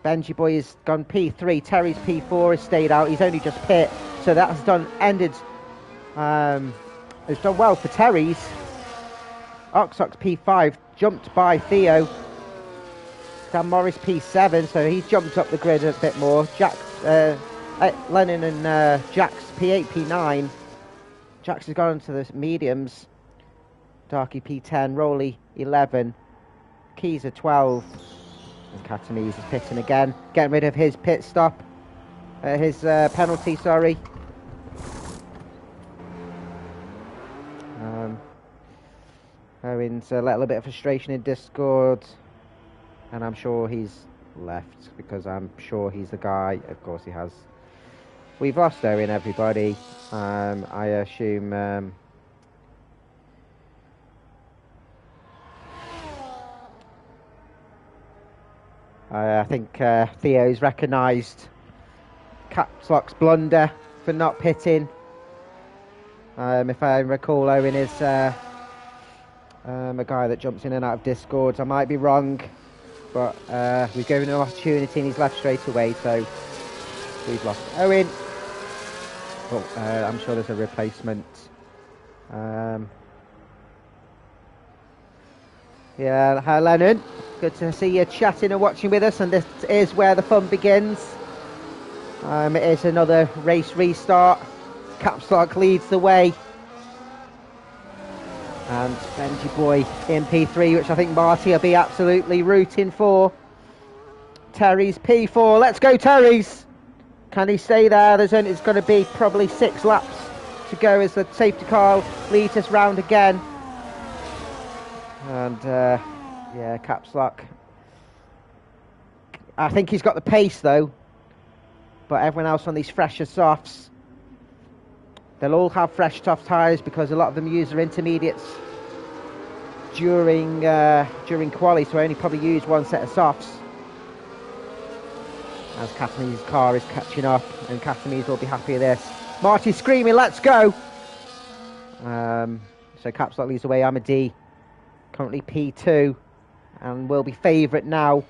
Benji boy has gone P3. Terry's P4 has stayed out. He's only just pit, so that has ended. It's done well for Terry's. Oxox P5 jumped by Theo. Dan Morris P7, so he's jumped up the grid a bit more. Lennon and Jax P8, P9. Jax has gone into the mediums. Darky P10, Rowley 11, Keezer 12, and Catanese is pitting again, getting rid of his pit stop, his penalty, sorry. Owen's let a little bit of frustration in Discord, and I'm sure he's left because I'm sure he's the guy. Of course he has. We've lost Owen, everybody. I assume I think Theo's recognised Capslock's blunder for not pitting. If I recall, Owen is a guy that jumps in and out of Discords. I might be wrong, but we've given him an opportunity and he's left straight away, so we've lost Owen. But I'm sure there's a replacement. Yeah, hi Lennon. Good to see you chatting and watching with us, and this is where the fun begins. It is another race restart. Capslock leads the way. And Benji Boy in P3, which I think Marty will be absolutely rooting for. Terry's P4. Let's go, Terry's! Can he stay there? It's going to be probably 6 laps to go as the safety car leads us round again. And yeah, Capslock. I think he's got the pace though, but everyone else on these fresher softs, they'll all have fresh soft tyres because a lot of them use their intermediates during quali, so I only probably use one set of softs. As Catamese's car is catching up, and Catamese will be happy with this. Marty's screaming, let's go! So Capslock leads away. Amadi currently P2 and will be favourite now.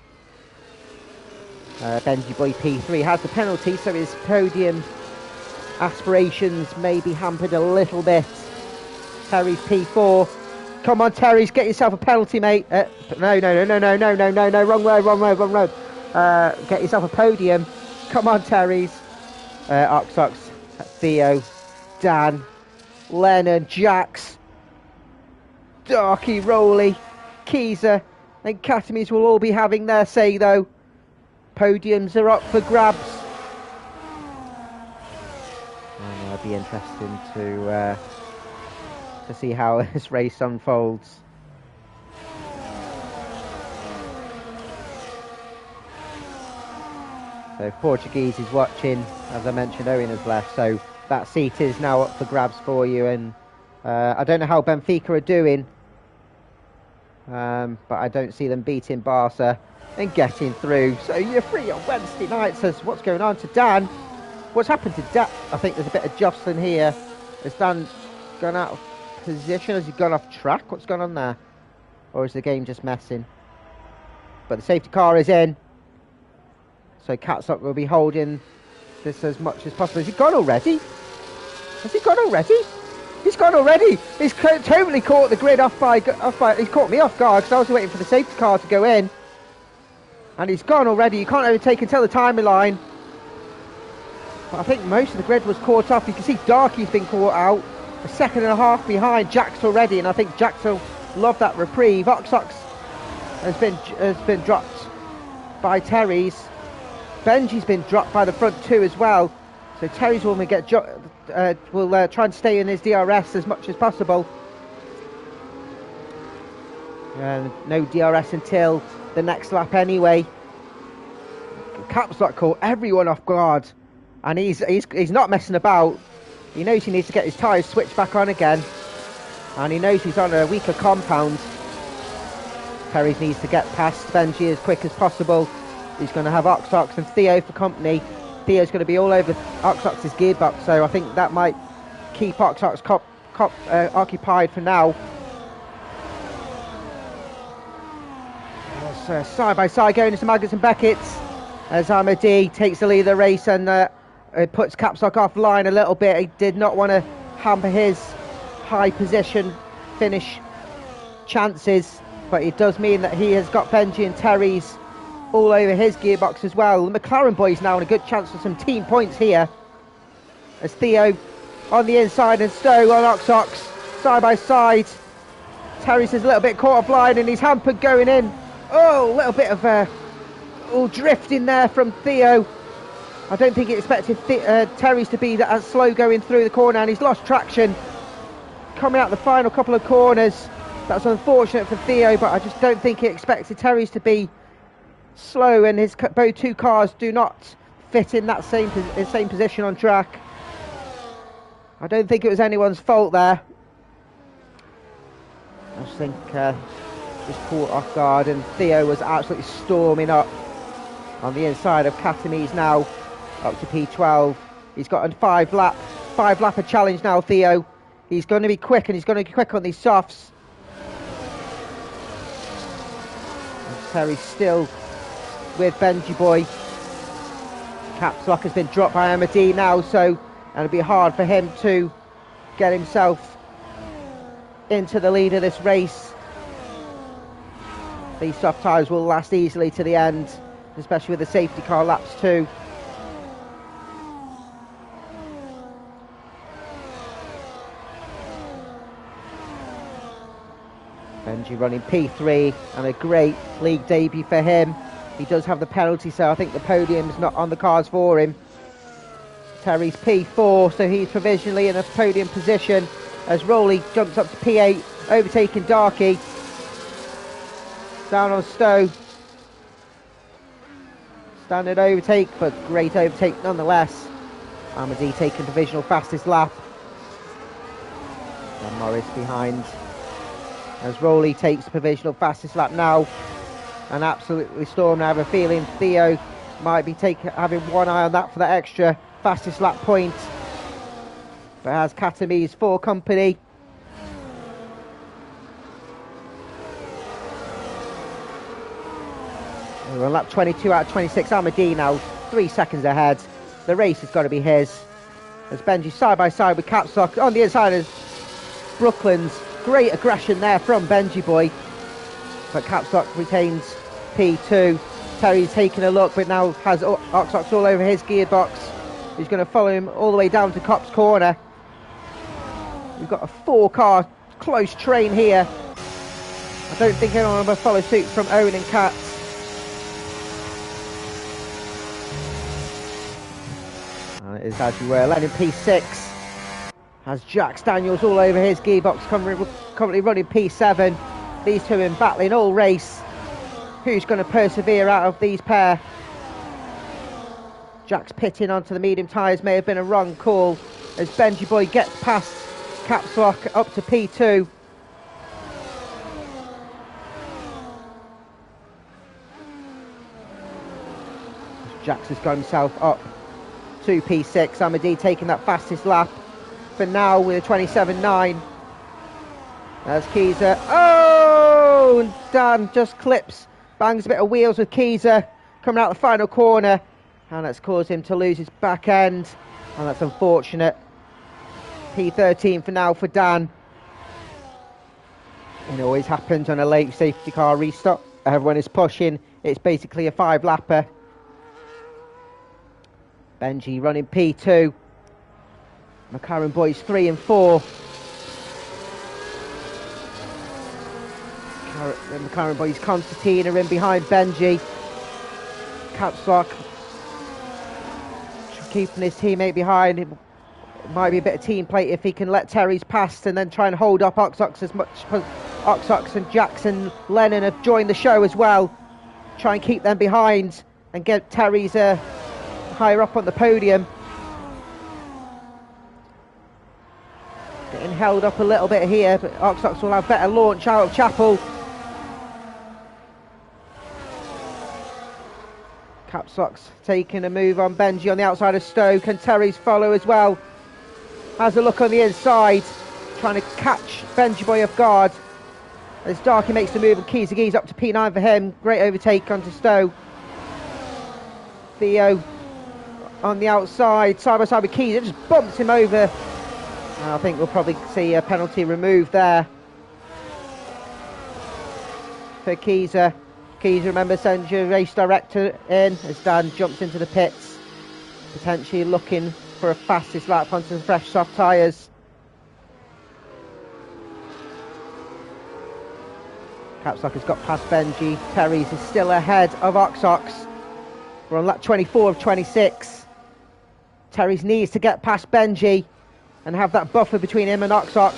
Benji Boy P3 has the penalty, so his podium aspirations may be hampered a little bit. Terry's P4. Come on, Terry's, get yourself a penalty, mate. No, wrong road. Get yourself a podium. Come on, Terry's. Oxox Theo, Dan, Lennon, Jax, Darky, Rowley, Keezer and Catamies will all be having their say though. Podiums are up for grabs. And it'll be interesting to see how this race unfolds. So Portuguese is watching, as I mentioned, Owen has left, so that seat is now up for grabs for you, and I don't know how Benfica are doing, but I don't see them beating Barca and getting through. So you're free on Wednesday night. Says, what's going on to Dan? What's happened to Dan? I think there's a bit of jostling here. Has Dan gone out of position? Has he gone off track? What's going on there? Or is the game just messing? But the safety car is in. So Catsock will be holding this as much as possible. Has he gone already? Has he gone already? He's gone already. He's totally caught the grid off by. He's caught me off guard because I was waiting for the safety car to go in. And he's gone already. You can't overtake until the timing line. But I think most of the grid was caught off. You can see Darky's been caught out. A second and a half behind Jax already. And I think Jax will love that reprieve. Oxox has been dropped by Terry's. Benji's been dropped by the front two as well. So Terry's will try and stay in his DRS as much as possible. No DRS until the next lap anyway. Cap's Lock caught everyone off guard, and he's not messing about. He knows he needs to get his tyres switched back on again, and he knows he's on a weaker compound. Terry needs to get past Benji as quick as possible. He's going to have Oxox and Theo for company. Theo's going to be all over Oxox's gearbox, so I think that might keep Oxox occupied for now. Side by side going into Maggots and Beckett's as Amadi takes the lead of the race and puts Capsock offline a little bit. He did not want to hamper his high position finish chances, but it does mean that he has got Benji and Terry's all over his gearbox as well. The McLaren boys now in a good chance for some team points here as Theo on the inside and Stowe on Oxox side by side. Terry's is a little bit caught offline and he's hampered going in. Oh, a little bit of drift in there from Theo. I don't think he expected Terry's to be that slow going through the corner, and he's lost traction coming out the final couple of corners. That's unfortunate for Theo, but I just don't think he expected Terry's to be slow, and his both two cars do not fit in that same position on track. I don't think it was anyone's fault there. I just think was caught off guard, and Theo was absolutely storming up on the inside of Catamies now up to P12. He's got a five lapper challenge now, Theo. He's going to be quick, and he's going to be quick on these softs. And Terry's still with Benji boy. Caps Lock has been dropped by Amadi now, so it'll be hard for him to get himself into the lead of this race. These soft tyres will last easily to the end, especially with the safety car laps too. Benji running P3 and a great league debut for him. He does have the penalty, so I think the podium's not on the cards for him. Terry's P4, so he's provisionally in a podium position as Rowley jumps up to P8, overtaking Darky. Down on Stowe. Standard overtake, but great overtake nonetheless. Amadi taking provisional fastest lap. And Morris behind as Rowley takes provisional fastest lap now. And absolutely storming. I have a feeling Theo might be having one eye on that for that extra fastest lap point. But has Catamies for company. We're on lap 22 out of 26. Amadi now 3 seconds ahead. The race has got to be his. As Benji side by side with Capsock on the inside is Brooklyn's. Great aggression there from Benji boy. But Capsock retains P2. Terry's taking a look, but now has Oxox all over his gearbox. who's going to follow him all the way down to Copse Corner. We've got a 4-car close train here. I don't think anyone will follow suit from Owen and Katz. And it is as you were, Lennon P6 has Jax Daniels all over his gearbox, currently running P7. These two in battling all race. Who's going to persevere out of these pair? Jax pitting onto the medium tyres may have been a wrong call as Benji Boy gets past Caps Lock up to P2. Jax has got himself up to P6. Amadi taking that fastest lap for now with a 27.9. As Keyser, oh, and Dan just clips, bangs a bit of wheels with Keyser coming out the final corner, and that's caused him to lose his back end, and that's unfortunate. P13 for now for Dan. It always happens on a late safety car restart. Everyone is pushing. It's basically a 5-lapper. Benji running P2. McLaren boys 3 and 4. The McLaren boys Constantine are in behind Benji. Capslock keeping his teammate behind. It might be a bit of team play if he can let Terry's past and then try and hold up Oxox as much. Oxox and Jackson Lennon have joined the show as well. Try and keep them behind and get Terry's higher up on the podium. Getting held up a little bit here, but Oxox will have better launch out of Chapel. Capsox taking a move on Benji on the outside of Stoke, and Terry's follow as well. Has a look on the inside, trying to catch Benji Boy off guard. As Darky makes the move and Keys up to P9 for him. Great overtake onto Stowe. Theo on the outside, side by side with Keys. It just bumps him over. I think we'll probably see a penalty removed there for Keyser. Keyser, remember, sends your race director in as Dan jumps into the pits, potentially looking for a fastest lap onto the fresh soft tyres. Capsock has got past Benji. Terry's is still ahead of Oxox. We're on lap 24 of 26. Terry's needs to get past Benji and have that buffer between him and Oxox.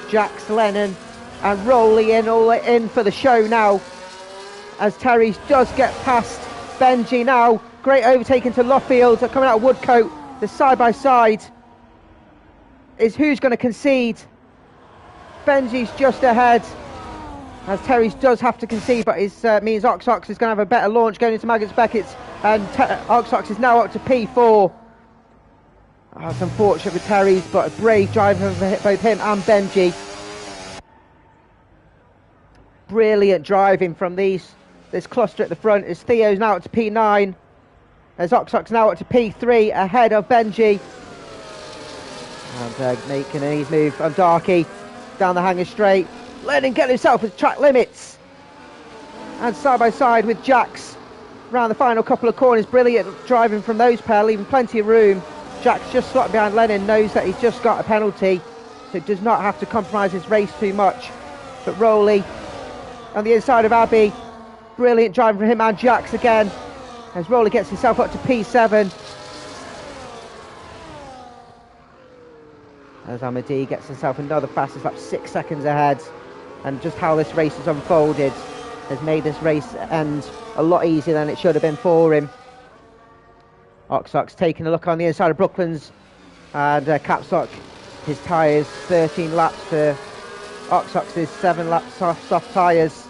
Jax, Lennon and Rowley all in for the show now, as Terry's does get past Benji now. Great overtake into Luffield. They're coming out of Woodcote. The side by side is who's going to concede. Benji's just ahead, as Terry's does have to concede, but it means Oxox is going to have a better launch going into Maggotts Beckett's, and Oxox is now up to P4. Oh, it's unfortunate for Terry's, but a brave drive for both him and Benji. Brilliant driving from this cluster at the front, as Theo's now up to P9, as Oxox now up to P3 ahead of Benji. And making an easy move on Darky down the hanger straight. Lennon getting himself with track limits. And side by side with Jax around the final couple of corners. Brilliant driving from those pair, leaving plenty of room. Jax just slotted behind Lennon, knows that he's just got a penalty, so does not have to compromise his race too much. But Rowley on the inside of Abbey. Brilliant driving from him and Jax again, as Rowley gets himself up to P7. As Amadi gets himself another fastest lap, 6 seconds ahead. And just how this race has unfolded has made this race end a lot easier than it should have been for him. Oxox taking a look on the inside of Brooklands, and Capsock, his tyres 13 laps to Oxox's 7 laps soft tyres.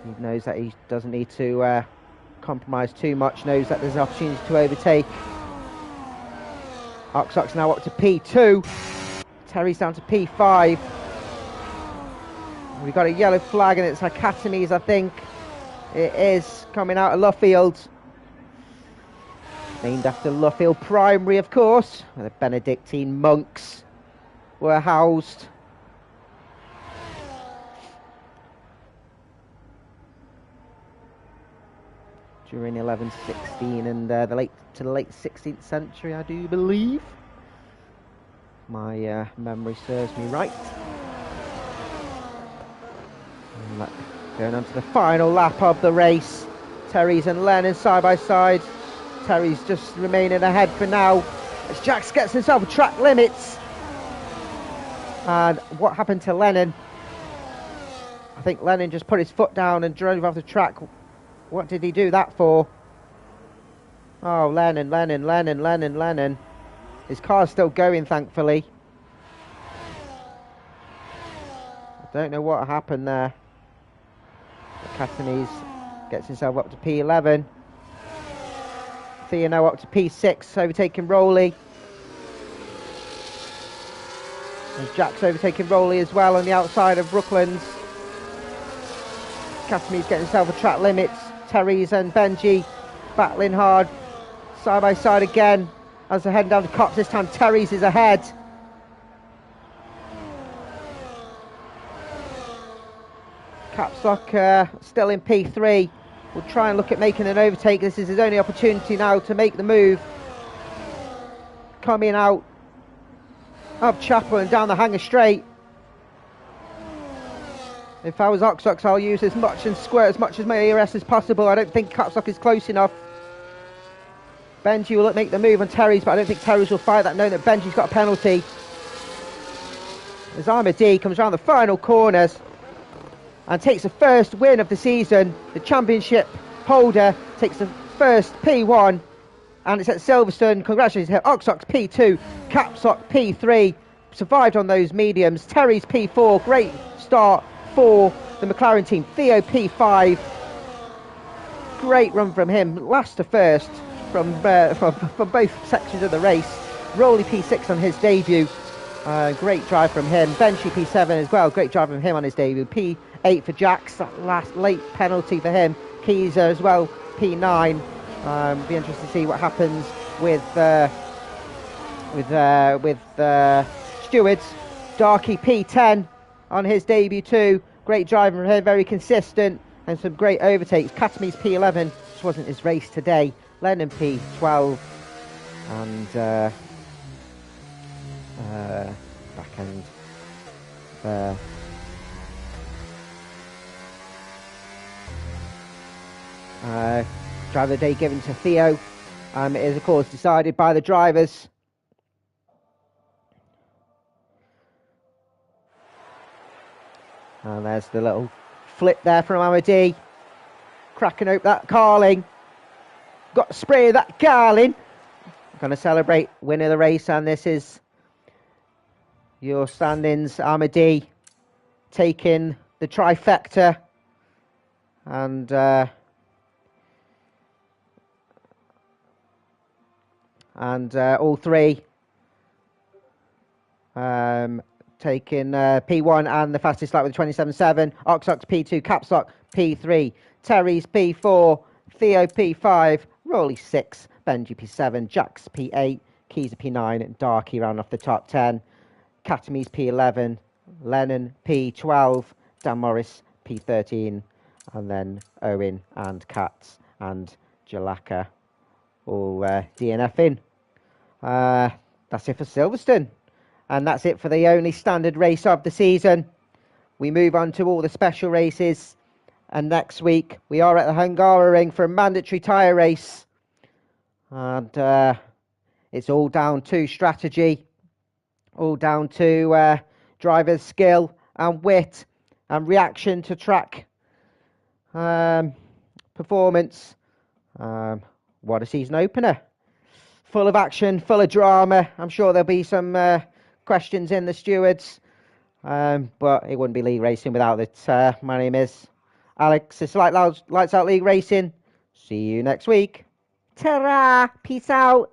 He knows that he doesn't need to compromise too much, knows that there's an opportunity to overtake. Oxox now up to P2. Terry's down to P5. We've got a yellow flag, and it's Academies, I think. It is coming out of Luffield. Named after Luffield Primary, of course, where the Benedictine monks were housed. during 1116 and the late 16th century, I do believe. My memory serves me right. And going on to the final lap of the race. Terry's and Lennon side by side. Terry's just remaining ahead for now as Jax gets himself a track limits. And what happened to Lennon? I think Lennon just put his foot down and drove off the track. What did he do that for? Oh, Lennon. His car's still going, thankfully. I don't know what happened there. Catanese gets himself up to P11. Thea now up to P6, overtaking Rowley. There's Jack's overtaking Rowley as well on the outside of Brooklands. Catanese getting himself a track limits. Terry's and Benji battling hard, side by side again as they're heading down the Cops. This time Terry's is ahead. Capstock still in P3. Will try and look at making an overtake. This is his only opportunity now to make the move. Coming out of Chapel and down the Hanger Straight. If I was Oxox, I'll use as much and squirt as much as my ERS as possible. I don't think Capstock is close enough. Benji will make the move on Terry's, but I don't think Terry's will fight that, knowing that Benji's got a penalty. As Armour D comes around the final corners and takes the first win of the season. The championship holder takes the first P1, and it's at Silverstone. Congratulations to Oxox P2, Capstock P3, survived on those mediums. Terry's P4, great start for the McLaren team. Theo P5, great run from him, last to first from both sections of the race. Rowley P6 on his debut, great drive from him. Benchy P7 as well, great drive from him on his debut. P8 for Jax, that last late penalty for him. Keys as well, P9. Be interested to see what happens with Stewards. Darky P10 on his debut too. Great driving from him, very consistent, and some great overtakes. Katame's P11, which wasn't his race today. Lennon P12, and back end. Driver of the day given to Theo. It is of course decided by the drivers. And there's the little flip there from Amadi. Cracking open that Carling. Got to spray that Carling. Going to celebrate winning the race, and this is your standings. Amadi taking the trifecta, and all three taking P1 and the fastest lap with 27.7. Oxox P2, Capstock P3, Terry's P4, Theo P5, Rowley 6, Benji P7, Jax P8, Keys P9, and Darky round off the top 10. Katame's P11, Lennon P12, Dan Morris P13, and then Owen and Katz and Jalaka all DNF-ing. That's it for Silverstone. And that's it for the only standard race of the season. We move on to all the special races. And next week, we are at the Hungaroring for a mandatory tyre race. And it's all down to strategy. All down to driver's skill and wit and reaction to track performance. What a season opener. Full of action, full of drama. I'm sure there'll be some questions in the stewards. But it wouldn't be league racing without it. My name is Alex. It's Lights Out League Racing. See you next week. Ta-ra! Peace out.